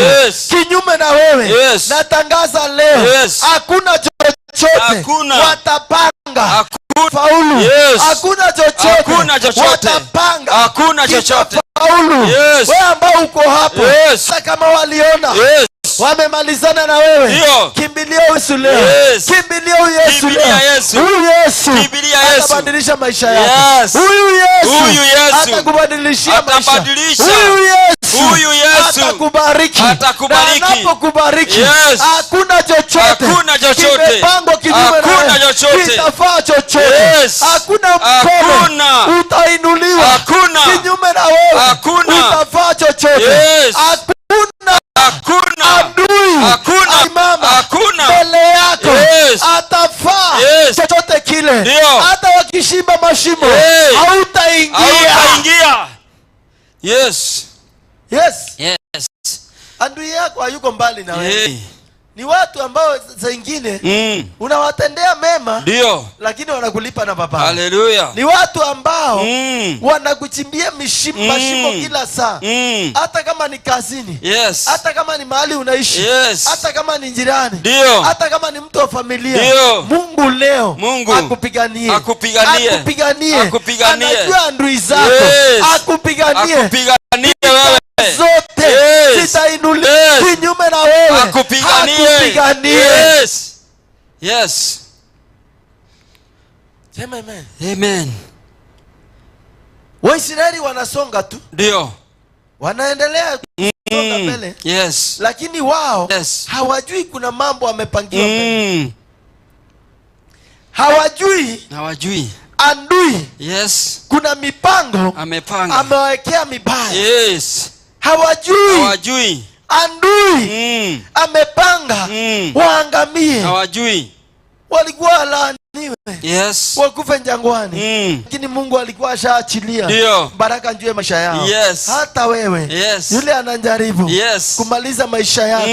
kinyume na wewe. Yes. Natangaza leo, Yes. hakuna chochote Hakuna. watapanga faulu. Yes. Hakuna chochote watapanga. Hakuna chochote faulu. Yes. Wewe ambao uko hapo, Yes. kama waliona wamemalizana na wewe, Ndio. kimbilia Yesu leo. Yes. Kimbilia Yesu Kimbilia leo. Yesu. Huyu Yesu Kimbilia Yesu. atabadilisha maisha yako. Yes. Huyu Huyu Yesu atakubadilishia maisha. atabadilisha. Huyu Yesu Atakubariki. Na anapokubariki, Yes. hakuna chochote kimepangwa kinyume na Hakuna wewe chochote. kitafaa chochote. Yes. Hakuna Hakuna. mkono utainuliwa Hakuna. kinyume na wewe. Hakuna. Utafaa chochote. Yes. Hakuna adui Hakuna mbele yako. Yes. Atafaa chochote kile. Ndio. Hata wakishimba mashimo, hautaingia. Yes. Adui yako hayuko mbali na wewe. Ni watu ambao saa nyingine unawatendea mema, ndio, lakini wanakulipa na baba. Haleluya. Ni watu ambao wanakuchimbia mashimo kila saa. Hata kama ni kazini, hata kama ni mahali unaishi, hata kama ni jirani, hata kama ni mtu wa familia. Mungu leo akupiganie. Anajua adui zako. Akupiganie wewe. Zote zitainuliwa kinyume na wewe. Akupiganie. Yes. Sema amen. Amen. Waisraeli wanasonga tu, Ndio. wanaendelea kusonga mbele. Yes. Lakini wao Yes. hawajui kuna mambo wamepangiwa mbele. Hawajui andui Yes. kuna mipango Amepanga. amewekea mibaya. Yes. Hawajui andui amepanga waangamie. Hawajui. Walikuwa walaaniwe, Yes. wakufe jangwani. Lakini Mungu alikuwa ashaachilia Ndio. baraka juu ya maisha yao. Yes. Hata wewe Yes. yule anajaribu Yes. kumaliza maisha yako,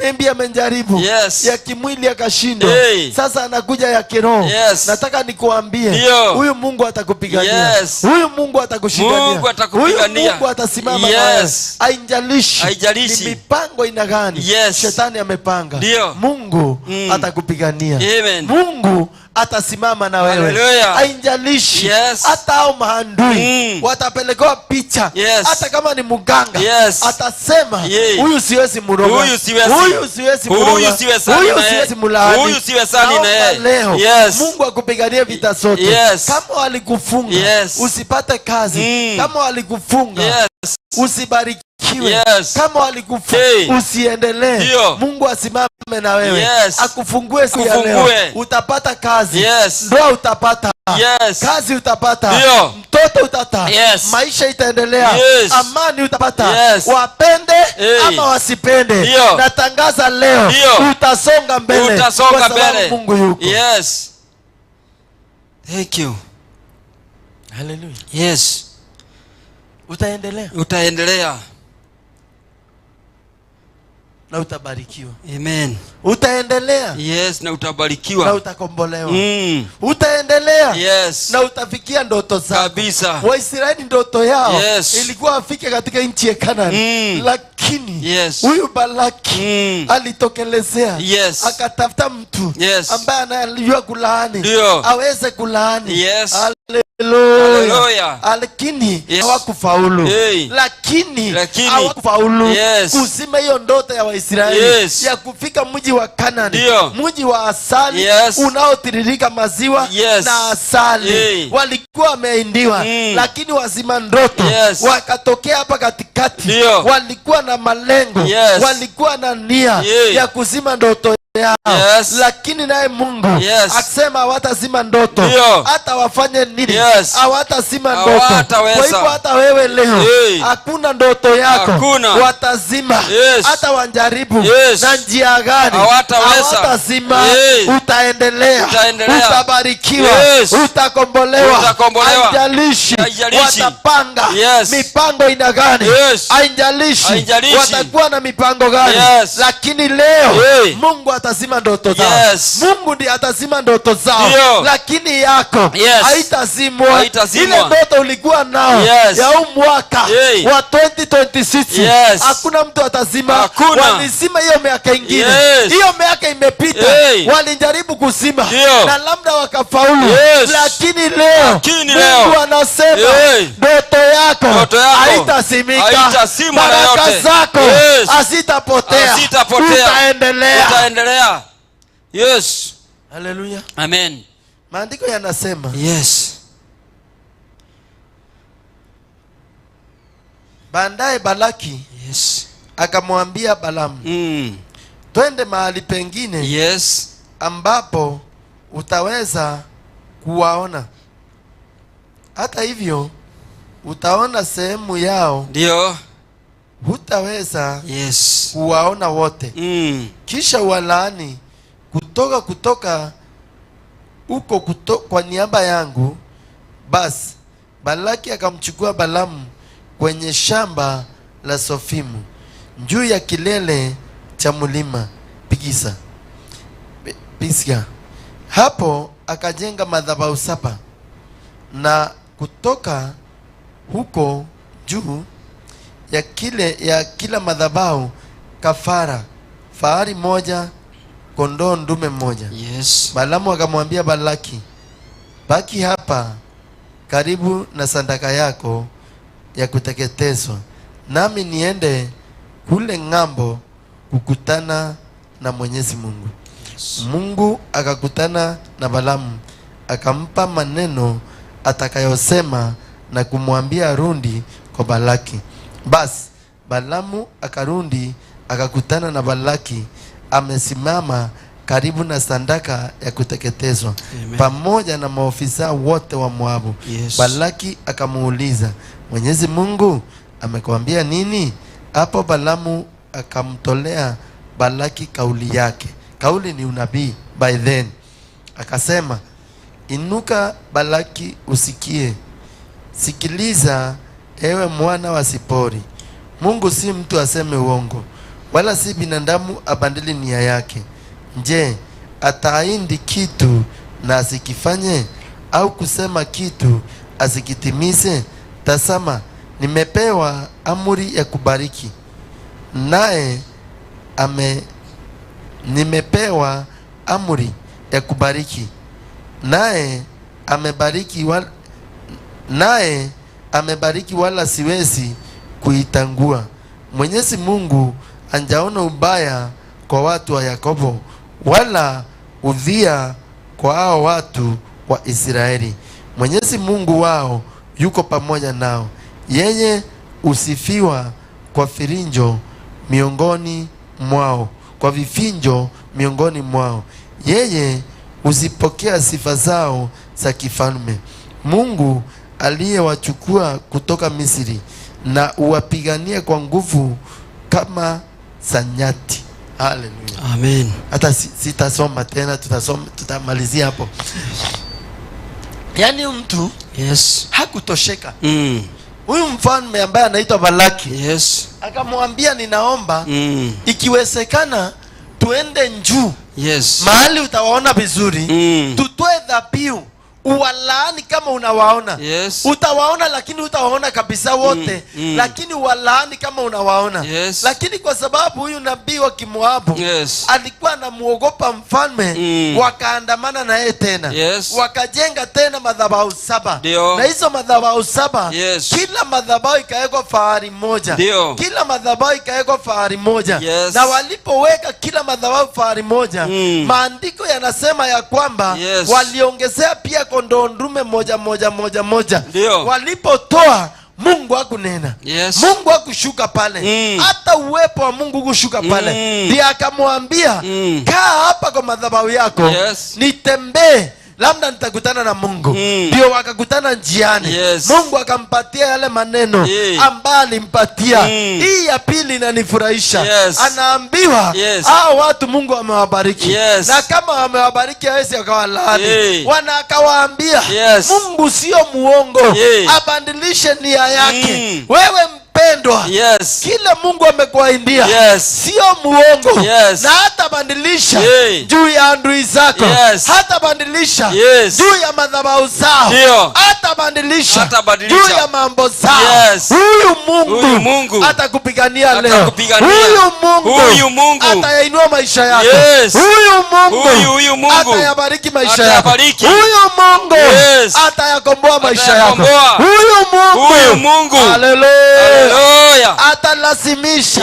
maybe amejaribu Yes. ya kimwili akashindwa. Hey. Sasa anakuja ya kiroho. Yes. Nataka nikuambie, Ndio. huyu Mungu atakupigania. Yes. Huyu Mungu atakushindania. Mungu atakupigania. Huyu Mungu atasimama Yes. nawe. Haijalishi Haijalishi. ni mipango ina gani. Yes. Shetani amepanga. Ndio. Mungu atakupigania. Amen. Mungu atasimama na wewe. Hallelujah. Haijalishi Yes. hata hao maandui watapelekewa picha. Yes. Hata kama ni muganga, Yes. atasema Yeah. huyu siwezi muroga, Huyu siwezi. huyu siwezi muroga, Huyu siwe sani huyu na yeye. siwezi mulaani. Huyu siwe sani na Naomba yeye. leo Yes. Mungu akupiganie vita zote. Yes. Kama walikufunga Yes. usipate kazi, kama walikufunga Yes. usibarikiwe, Yes. kama walikufunga Hey. usiendelee, Ndio. Mungu asimame na wewe. Yes. Akufungue siku ya leo. Akufungue. Utapata kazi. Yes. Ndoa utapata. Yes. Kazi utapata. Ndio. Mtoto utapata. Yes. Maisha itaendelea. Yes. Amani utapata. Yes. Wapende Hey. ama wasipende. Ndio. Natangaza leo Ndio. utasonga mbele. Utasonga kwa sababu mbele. Mungu yuko. Yes. Thank you. Hallelujah. Yes. Utaendelea. Na utabarikiwa. Amen. Utaendelea. Yes, na Na utakombolewa. utakombolewa. Utaendelea. Yes. Na utafikia ndoto zako. Kabisa. Waisraeli ndoto yao Yes. ilikuwa afike katika nchi ya Kanaani. Lakini Yes. huyu Balaki alitokelezea. Yes. Akatafuta mtu Yes. ambaye anajua kulaani. Ndio. Aweze kulaani. Yes. Hallelujah. Lakini Yes. hawakufaulu. Hey. Lakini hawakufaulu. Yes. Kuzima hiyo ndoto ya Waisraeli. Yes. Ya kufika mji wa Kanaani. Ndio. Mji wa asali. Yes. Unaotiririka maziwa. Yes. Na asali. Hey. Walikuwa wameindiwa. Lakini wazima ndoto. Yes. Wakatokea hapa katikati. Ndio. Walikuwa na malengo. Yes. Walikuwa na nia. Hey. Ya kuzima ndoto yao. Yes. Lakini naye Mungu Yes. akisema hawatazima ndoto. Ndio. Hata wafanye nini? Yes. Hawatazima ndoto. Hawataweza. Kwa hivyo hata wewe leo Hey. hakuna ndoto yako Hakuna. watazima. Yes. Hata wanjaribu Yes. na njia gani Hawataweza. hawatazima. Yes. Utaendelea. Utabarikiwa. Yes. Utakombolewa. Utakombolewa. Haijalishi watapanga Yes. mipango ina gani. Yes. Haijalishi watakuwa na mipango gani. Yes. Lakini leo Hey. Mungu atazima ndoto zao. Yes. Mungu ndiye atazima ndoto zao. Ndio. Lakini yako Yes. haitazimwa. Haitazimwa. Ile ndoto ulikuwa nao Yes. ya huu mwaka Hey. wa 2026 Yes. hakuna mtu atazima. Hakuna. Walizima hiyo miaka ingine. Yes. Hiyo miaka imepita. Hey. Walijaribu kuzima. Ndio. Na labda wakafaulu. Yes. Lakini leo Mungu anasema Hey. ndoto yako haitazimika. Haitazimwa na Baraka yote. zako Yes. hazitapotea. Utaendelea. Yes. Hallelujah. Amen. Maandiko yanasema Yes. baadaye Balaki Yes. akamwambia Balamu, twende mahali pengine Yes. ambapo utaweza kuwaona. Hata hivyo utaona sehemu yao, Ndio. hutaweza Yes. kuwaona wote. Kisha walaani kutoka huko kwa niaba yangu. Basi Balaki akamchukua Balamu kwenye shamba la Sofimu juu ya kilele cha mlima Pisga. Hapo akajenga madhabahu 7 na kutoka huko juu ya kila madhabahu kafara, fahari moja, kondoo ndume mmoja. Yes. Balamu akamwambia Balaki, baki hapa karibu na sadaka yako ya kuteketezwa, nami niende kule ng'ambo kukutana na Mwenyezi Mungu. Mungu akakutana na Balamu, akampa maneno atakayosema na kumwambia arundi kwa Balaki. Basi Balamu akarundi akakutana na Balaki amesimama karibu na sadaka ya kuteketezwa pamoja na maofisa wote wa Moabu. Balaki akamuuliza, Mwenyezi Mungu amekwambia nini? Hapo Balamu akamtolea Balaki kauli yake. Kauli ni unabii. By then akasema, inuka Balaki usikie, sikiliza ewe mwana wa Sipori. Mungu si mtu aseme uongo, wala si binadamu abadili nia yake. Je, ataahidi kitu na asikifanye, au kusema kitu asikitimize? Tazama, nimepewa amri ya kubariki, naye nimepewa amri ya kubariki, naye amebariki wala siwezi kuitangua. Mwenyezi Mungu anjaona ubaya kwa watu wa Yakobo, wala udhia kwa hao watu wa Israeli. Mwenyezi Mungu wao yuko pamoja nao. Yeye usifiwa kwa firinjo miongoni mwao, kwa vifinjo miongoni mwao. Yeye usipokea sifa zao za kifalme. Mungu aliyewachukua kutoka Misri, na uwapiganie kwa nguvu kama sanyati. Haleluya. Amen. Hata sitasoma tena, tutamalizia hapo. Yaani mtu hakutosheka. Huyu mfalme ambaye anaitwa Balaki akamwambia, ninaomba ikiwezekana tuende njuu, mahali utawaona vizuri, tutoe dhabihu, uwalaani kama unawaona. Utawaona lakini utawaona kabisa wote, lakini uwalaani kama unawaona. Lakini kwa sababu huyu nabii wa Kimoabu alikuwa anamuogopa mfalme, wakaandamana na yeye tena, wakajenga tena madhabahu 7. Na hizo madhabahu 7, kila madhabahu ikawekwa fahari moja. Kila madhabahu ikawekwa fahari moja. Na walipoweka kila madhabahu fahari moja, maandiko yanasema ya kwamba waliongezea pia kondoo ndume moja. Walipotoa, Mungu hakunena. Mungu hakushuka pale. Hata uwepo wa Mungu kushuka pale. Ndiye akamwambia, kaa hapa kwa madhabahu yako, nitembee, labda nitakutana na Mungu. Ndio wakakutana njiani. Mungu akampatia yale maneno ambayo alimpatia. Hii ya pili inanifurahisha. Anaambiwa hao watu Mungu amewabariki, na kama amewabariki hawezi akawalaani. Akawaambia, Mungu sio muongo, abadilishe nia yake. Wewe mpendwa, kile Mungu amekuahidia sio muongo, na hata bandilisha juu ya adui zako, hata bandilisha juu ya madhabahu zao, hata bandilisha juu ya mambo zao. Huyu Mungu atakupigania leo. Huyu Mungu atayainua maisha yako. Huyu Mungu atayabariki maisha yako. Huyu Mungu atayakomboa maisha yako. Huyu Mungu haleluya, atalazimisha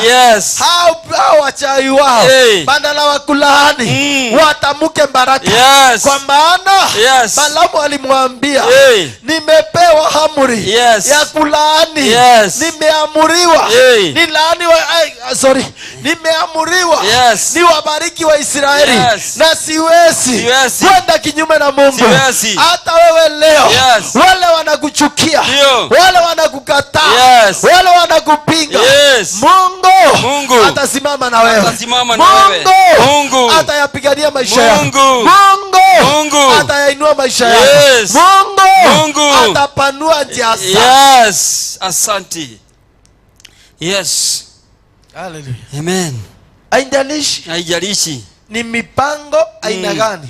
hao wachawi wao badala wa kulaani watamuke baraka. Kwa maana Balamu alimwambia, nimepewa amri ya kulaani. Nimeamuriwa nimeamuriwa niwabariki wa Israeli, na siwezi kwenda kinyume na Mungu. Hata wewe leo, wale wanakuchukia, wale wanakukataa, wale wanakupinga, Mungu atasimama na wewe. Mungu atayapigania maisha yako. Mungu atayainua maisha yako. Mungu atapanua njia zako. Asante. Hallelujah. Amen. Haijalishi ni mipango aina gani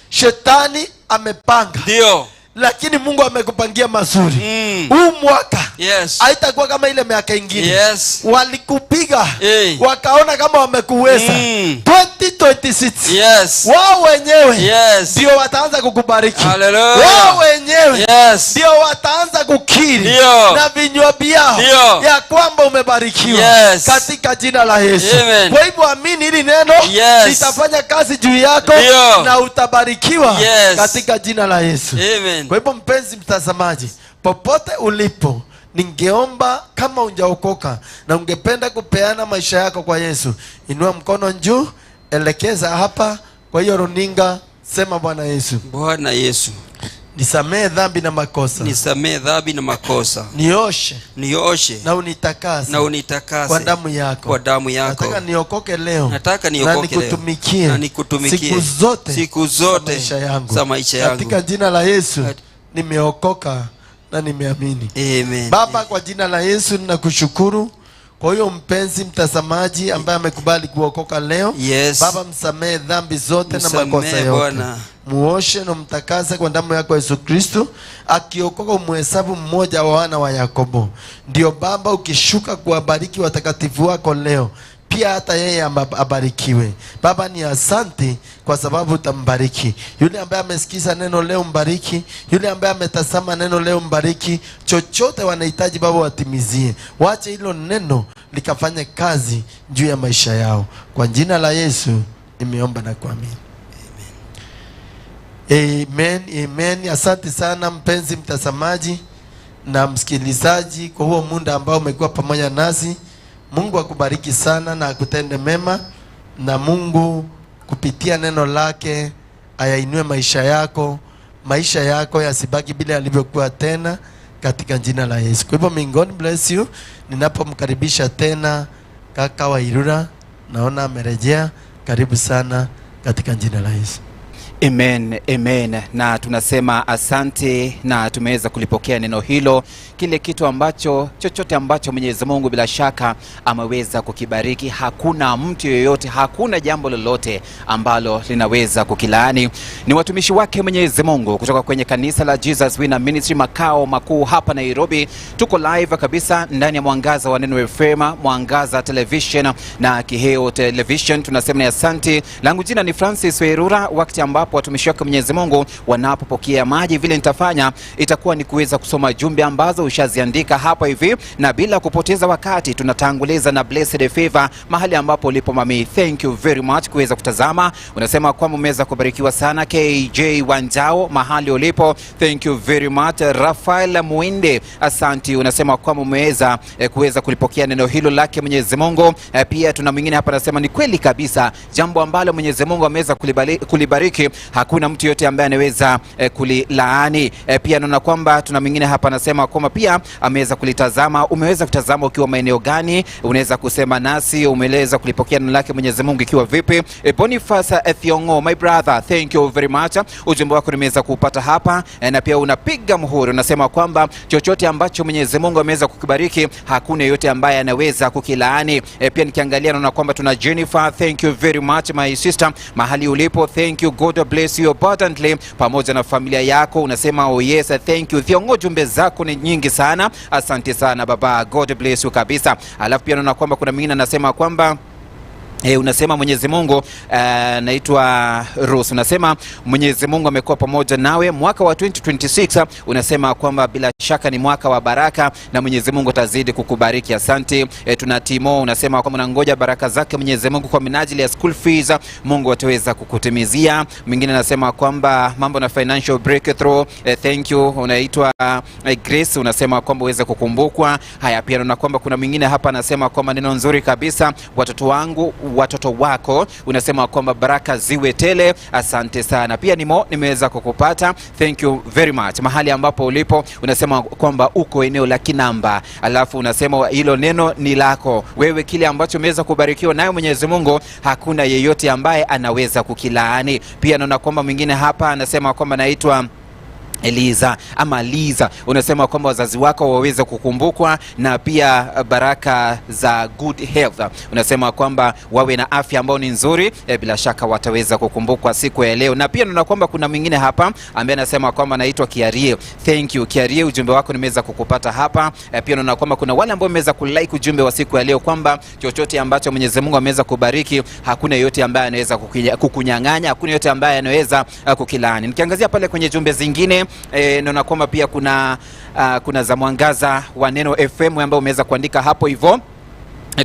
Shetani amepanga, lakini Mungu amekupangia mazuri. Huu mwaka Yes. haitakuwa kama ile miaka ingine. Yes. Walikupiga Hey. wakaona kama wamekuweza. 2026 Yes. wao wenyewe Yes. ndio wataanza kukubariki. Hallelujah. Wao wenyewe Yes. ndio wataanza kukiri Ndio. na vinywa vyao Ndio. ya kwamba umebarikiwa. Yes. Katika jina la Yesu. Amen. Kwa hivyo amini hili neno. Yes. Litafanya kazi juu yako. Ndio. Na utabarikiwa. Yes. Katika jina la Yesu. Amen. Kwa hivyo mpenzi mtazamaji, popote ulipo, ningeomba kama unjaokoka na ungependa kupeana maisha yako kwa Yesu, inua mkono juu, elekeza hapa kwa hiyo runinga, sema Bwana Yesu. Bwana Yesu, Nisamehe dhambi na makosa. nisamehe dhambi na makosa. Nioshe Nioshe na unitakase na unitakase kwa damu yako. kwa damu yako. Nataka niokoke leo. Nataka niokoke na leo. nikutumikie. Na nikutumikie siku zote za maisha yangu. za maisha yangu. Katika jina la Yesu nimeokoka na nimeamini. Amen. Baba, kwa jina la Yesu ninakushukuru kwa hiyo mpenzi mtazamaji ambaye amekubali kuokoka leo. Yes. Baba, msamehe dhambi zote na Msamehe makosa yote. Bwana. Muoshe na mtakase kwa damu yako Yesu Kristo. Akiokoka umhesabu mmoja wa wana wa Yakobo. Ndio Baba, ukishuka kuwabariki watakatifu wako leo, pia hata yeye abarikiwe. Baba, ni asante kwa sababu utambariki yule ambaye amesikiza neno leo, mbariki yule ambaye ametazama neno leo, mbariki. Chochote wanahitaji Baba watimizie, wache hilo neno likafanye kazi juu ya maisha yao. Kwa jina la Yesu nimeomba na kuamini. Amen, amen. Asante sana mpenzi mtazamaji na msikilizaji kwa huo muda ambao umekuwa pamoja nasi. Mungu akubariki sana na akutende mema, na Mungu kupitia neno lake ayainue maisha yako yasibaki bila yalivyokuwa tena, katika jina la Yesu. Kwa hivyo may God bless you. Ninapomkaribisha tena kaka Wairura, naona amerejea. Karibu sana katika jina la Yesu. Amen, amen. Na tunasema asante, na tumeweza kulipokea neno hilo, kile kitu ambacho chochote ambacho Mwenyezi Mungu bila shaka ameweza kukibariki. Hakuna mtu yoyote, hakuna jambo lolote ambalo linaweza kukilaani. Ni watumishi wake Mwenyezi Mungu kutoka kwenye kanisa la Jesus Winner Ministry makao makuu hapa Nairobi. Tuko live kabisa ndani ya Mwangaza wa Neno FM, Mwangaza Television na Kiheo Television. Tunasema ni asante. Langu jina ni Francis Wairura. Wakati ambapo watumishi wake Mwenyezi Mungu wanapopokea maji, vile nitafanya itakuwa ni kuweza kusoma jumbe ambazo ushaziandika hapa hivi, na bila kupoteza wakati tunatanguliza na Blessed Favor mahali ambapo ulipo mami. Thank you very much kuweza kutazama. Unasema kwamba umeweza kubarikiwa sana. KJ Wanjao mahali ulipo, thank you very much. Rafael Muinde, asante. Unasema kwamba umeweza kuweza kulipokea neno hilo lake Mwenyezi Mungu. Pia tuna mwingine hapa anasema ni kweli kabisa, jambo ambalo Mwenyezi Mungu ameweza kulibariki hakuna mtu yote ambaye anaweza kulilaani. Pia naona kwamba tuna mwingine hapa anasema kwamba pia ameweza kulitazama. Umeweza kutazama ukiwa maeneo gani? Unaweza kusema nasi umeweza kulipokea neno lake Mwenyezi Mungu ikiwa vipi? Boniface Ethiongo, my brother, thank you very much. Ujumbe wako nimeweza kupata hapa, na pia unapiga muhuri unasema kwamba chochote ambacho Mwenyezi Mungu ameweza kukibariki hakuna yote ambaye anaweza kukilaani. Pia nikiangalia naona kwamba tuna Jennifer, thank you very much my sister mahali ulipo, thank you, God bless you abundantly pamoja na familia yako. Unasema oh yes, thank you Thiongo, jumbe zako ni nyingi sana, asante sana baba, God bless you kabisa. Alafu pia naona kwamba kuna mwingine anasema kwamba unasema Mwenyezi Mungu, naitwa Rose, unasema Mwenyezi Mungu amekuwa pamoja nawe mwaka wa 2026. Unasema kwamba bila shaka ni mwaka wa baraka na Mwenyezi Mungu atazidi kukubariki, asante. Tuna Timo, unasema kwamba unangoja baraka zake Mwenyezi Mungu kwa minajili ya school fees, Mungu ataweza kukutimizia. Mwingine anasema kwamba mambo na financial breakthrough, thank you. Unaitwa Grace, unasema kwamba uweze kukumbukwa. Haya, pia naona kwamba kuna mwingine hapa anasema kwamba neno nzuri kabisa, watoto wangu, watoto wako, unasema kwamba baraka ziwe tele, asante sana. Pia nimeweza kukupata, thank you very much mahali ambapo ulipo. Unasema kwamba uko eneo la Kinamba, alafu unasema hilo neno ni lako wewe, kile ambacho umeweza kubarikiwa nayo Mwenyezi Mungu hakuna yeyote ambaye anaweza kukilaani. Pia naona kwamba mwingine hapa anasema kwamba naitwa Eliza ama Liza, unasema kwamba wazazi wako waweze kukumbukwa na pia baraka za good health. Unasema kwamba wawe na afya ambayo ni nzuri, bila shaka wataweza kukumbukwa siku ya leo. Na pia naona kwamba kuna mwingine hapa ambaye anasema kwamba anaitwa Kiarie. Thank you Kiarie, ujumbe wako nimeweza kukupata hapa. Pia naona kwamba kuna wale ambao wameweza kulike ujumbe wa siku ya leo kwamba chochote ambacho Mwenyezi Mungu ameweza kubariki, hakuna yote ambaye anaweza kukunyang'anya, hakuna yote ambaye anaweza kukilani. Nikiangazia pale kwenye jumbe zingine, naona kwamba pia kuna za Mwangaza wa Neno FM ambao umeweza kuandika hapo hivyo.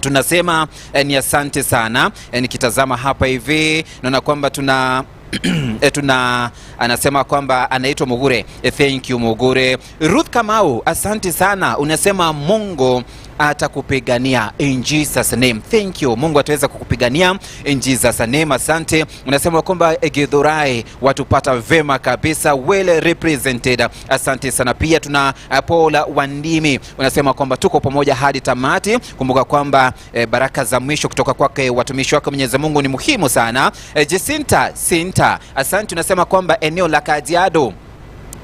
Tunasema ni asante sana. Nikitazama hapa hivi naona kwamba anasema kwamba anaitwa Mugure. Thank you Mugure. Ruth Kamau, asante sana. Unasema Mungu atakupigania in Jesus name. Thank you. Mungu ataweza kukupigania in Jesus name. Asante. Unasema kwamba Githurai watupata vema kabisa, well represented. Asante sana. Pia tuna Paula Wandimi, unasema kwamba tuko pamoja hadi tamati. Kumbuka kwamba baraka za mwisho kutoka kwake watumishi wake Mwenyezi Mungu ni muhimu sana. Jacinta Sinta, asante. Unasema kwamba eneo la Kajiado,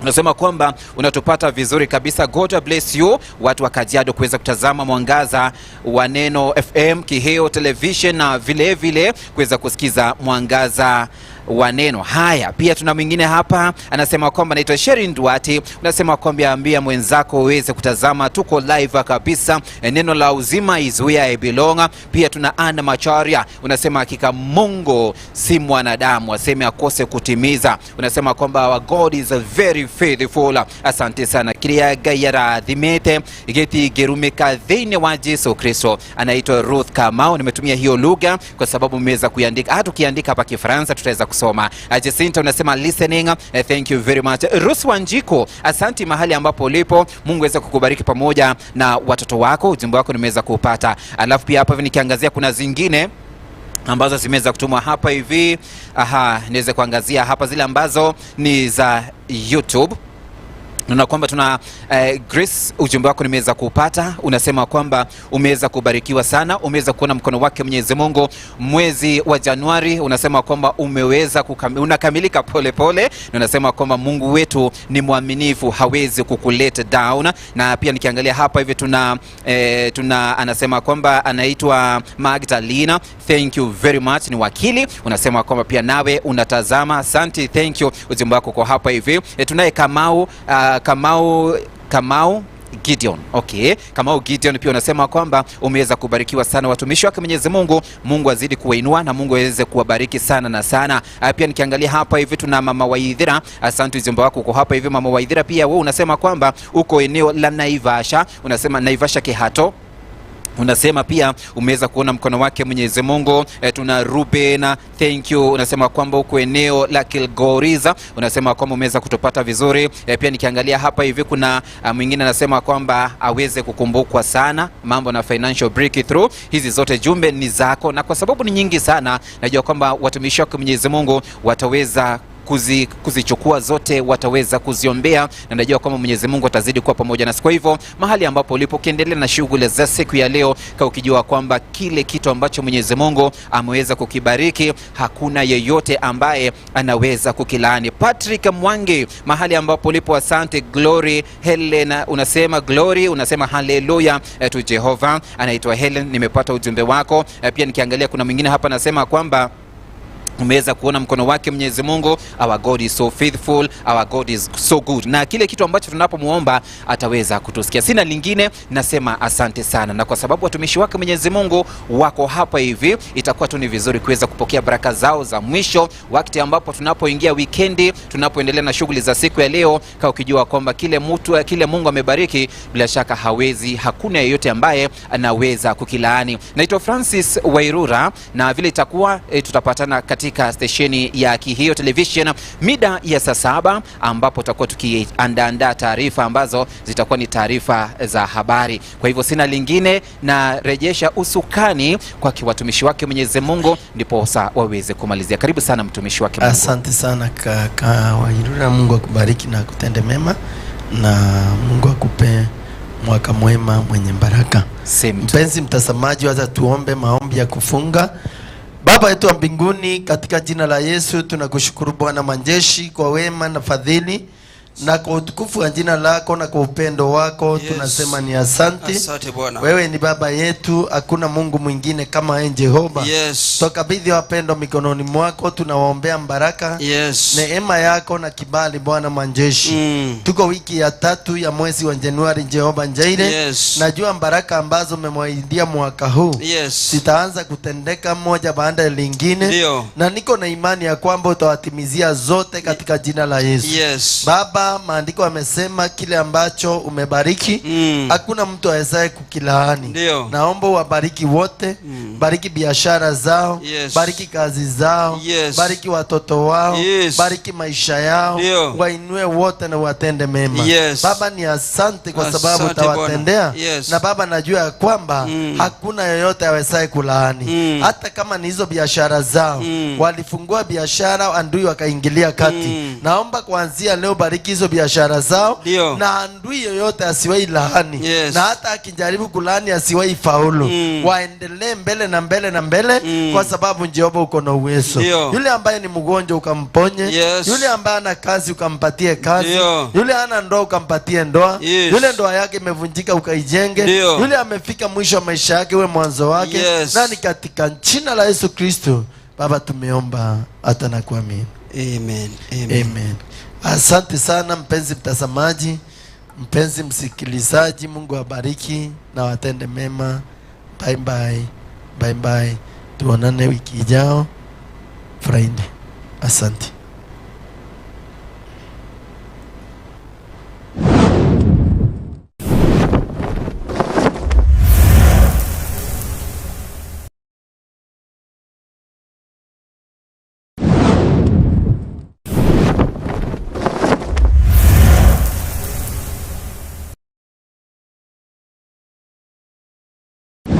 unasema kwamba unatupata vizuri kabisa. God bless you. Watu wa Kajiado kuweza kutazama Mwangaza wa Neno FM, Kiheo Television na vile vile kuweza kusikiza Mwangaza wa Neno. Haya, pia tuna mwingine hapa anasema kwamba anaitwa Sherin Duati. Unasema kwamba ambia mwenzako uweze kutazama, tuko live kabisa. Neno la uzima is where I belong. Pia tuna Anna Macharia, unasema hakika Mungu si mwanadamu aseme akose kutimiza. Unasema kwamba our God is very faithful. Asante sana. Kiria Gayara Dhimete Geti Gerumeka Dhine wa Yesu Kristo. Anaitwa Ruth Kamau. Nimetumia hiyo lugha kwa sababu mmeweza kuiandika. Hata ukiandika hapa Kifaransa tutaweza kusoma. Jacinta unasema listening. Thank you very much. Ruswa Njiko, asante mahali ambapo ulipo. Mungu aweze kukubariki pamoja na watoto wako. Ujumbe wako nimeweza kupata. Alafu pia hapa nikiangazia kuna zingine ambazo zimeweza kutumwa hapa hivi. Niweze kuangazia hapa zile ambazo ni za YouTube. Naona kwamba tuna Grace, ujumbe wako nimeweza kupata. Unasema kwamba umeweza kubarikiwa sana, umeweza kuona mkono wake Mwenyezi Mungu mwezi wa Januari. Unasema kwamba umeweza unakamilika pole pole, na unasema kwamba Mungu wetu ni mwaminifu, hawezi kukuleta down. Na pia nikiangalia hapa hivi tuna anasema kwamba anaitwa Magdalena. Thank you very much, ni wakili. Unasema kwamba pia nawe unatazama. Asante, thank you. Ujumbe wako kwa hapa hivi. Tunaye Kamau Gideon. Okay. Kamau Gideon pia unasema kwamba umeweza kubarikiwa sana watumishi wake Mwenyezi Mungu. Mungu azidi kuwainua na Mungu aweze kuwabariki sana na sana. Pia nikiangalia hapa hivi tuna Mama Waidhira. Asante, ujumbe wako uko hapa hivi Mama Waidhira. Pia wewe unasema kwamba uko eneo la Naivasha. Unasema Naivasha Kihato. Unasema pia umeweza kuona mkono wake Mwenyezi Mungu. Tuna Ruben, thank you. Unasema kwamba uko eneo la Kilgoriza. Unasema kwamba umeweza kutupata vizuri. Pia nikiangalia hapa hivi kuna mwingine anasema kwamba aweze kukumbukwa sana mambo na financial breakthrough. Hizi zote jumbe ni zako, na kwa sababu ni nyingi sana najua kwamba watumishi wake Mwenyezi Mungu wataweza kuzichukua zote, wataweza kuziombea, na najua kwamba Mwenyezi Mungu atazidi kuwa pamoja nasi. Kwa hivyo mahali ambapo ulipo kiendelea na shughuli za siku ya leo, kwa ukijua kwamba kile kitu ambacho Mwenyezi Mungu ameweza kukibariki hakuna yeyote ambaye anaweza kukilaani. Patrick Mwangi, mahali ambapo ulipo, asante. Glory Helen, unasema glory, unasema haleluya to Jehova. Anaitwa Helen, nimepata ujumbe wako. Pia nikiangalia kuna mwingine hapa anasema kwamba umeweza kuona mkono wake Mwenyezi Mungu. Our God is so faithful, our God is so good, na kile kitu ambacho tunapomuomba ataweza kutusikia. Sina lingine, nasema asante sana, na kwa sababu watumishi wake Mwenyezi Mungu wako hapa hivi, itakuwa tu ni vizuri kuweza kupokea baraka zao za mwisho wakati ambapo tunapoingia weekendi, tunapoendelea na shughuli za siku ya leo, kwa ukijua kwamba kile Mungu amebariki bila shaka hakuna yeyote ambaye anaweza kukilaani. Naitwa Francis Wairura, na vile itakuwa tutapatana katika stesheni ya Kiheo Television mida ya saa 7 ambapo tutakuwa tukiandaa taarifa ambazo zitakuwa ni taarifa za habari. Kwa hivyo sina lingine, na rejesha usukani kwa watumishi wake Mwenyezi Mungu ndipo waweze kumalizia. Karibu sana mtumishi wake Mungu. Asante sana kaka Wairura, Mungu akubariki na kutende mema, na Mungu akupe mwaka mwema mwenye baraka. Mpenzi mtazamaji, wacha tuombe maombi ya kufunga. Baba yetu wa mbinguni, katika jina la Yesu tunakushukuru Bwana majeshi kwa wema na fadhili. na kwa utukufu wa jina lako na kwa upendo wako tunasema ni asante. Asante Bwana. Wewe ni baba yetu, hakuna Mungu mwingine kama wewe Jehova. Tukabidhi wapendwa mikononi mwako, tunawaombea baraka, neema yako na kibali Bwana manjeshi. Tuko wiki ya 3 ya mwezi wa Januari Jehova Njaire. Najua baraka ambazo umemwaidia mwaka huu zitaanza kutendeka moja baada ya lingine. Na niko na imani ya kwamba utawatimizia zote katika jina la Yesu. Baba, maandiko yamesema kile ambacho umebariki hakuna mtu awezaye kukilaani. Naomba wabariki wote, bariki biashara zao, bariki kazi zao, bariki watoto wao, bariki maisha yao, wainue wote na watende mema. Baba, ni asante kwa sababu utawatendea. Na Baba, najua ya kwamba hakuna yoyote awezaye kulaani. Hata kama ni hizo biashara zao, walifungua biashara adui wakaingilia kati. Naomba kuanzia leo bariki hizo biashara zao, na adui yoyote asiwahi laani. Na hata akijaribu kulaani asiwahi faulu. Waendelee mbele na mbele na mbele, kwa sababu Jehova uko na uwezo. Yule ambaye ni mgonjwa ukamponye, yule ambaye ana kazi ukampatie kazi, yule hana ndoa ukampatie ndoa, yule ndoa yake imevunjika ukaijenge, yule amefika mwisho wa maisha yake we mwanzo wake. Na ni katika jina la Yesu Kristo Baba tumeomba hata na kuamini. Amen. Amen. Asante sana mpenzi mtazamaji, mpenzi msikilizaji, Mungu awabariki na watende mema. Bye bye. Bye bye. Tuonane wiki ijao Friday. Asante.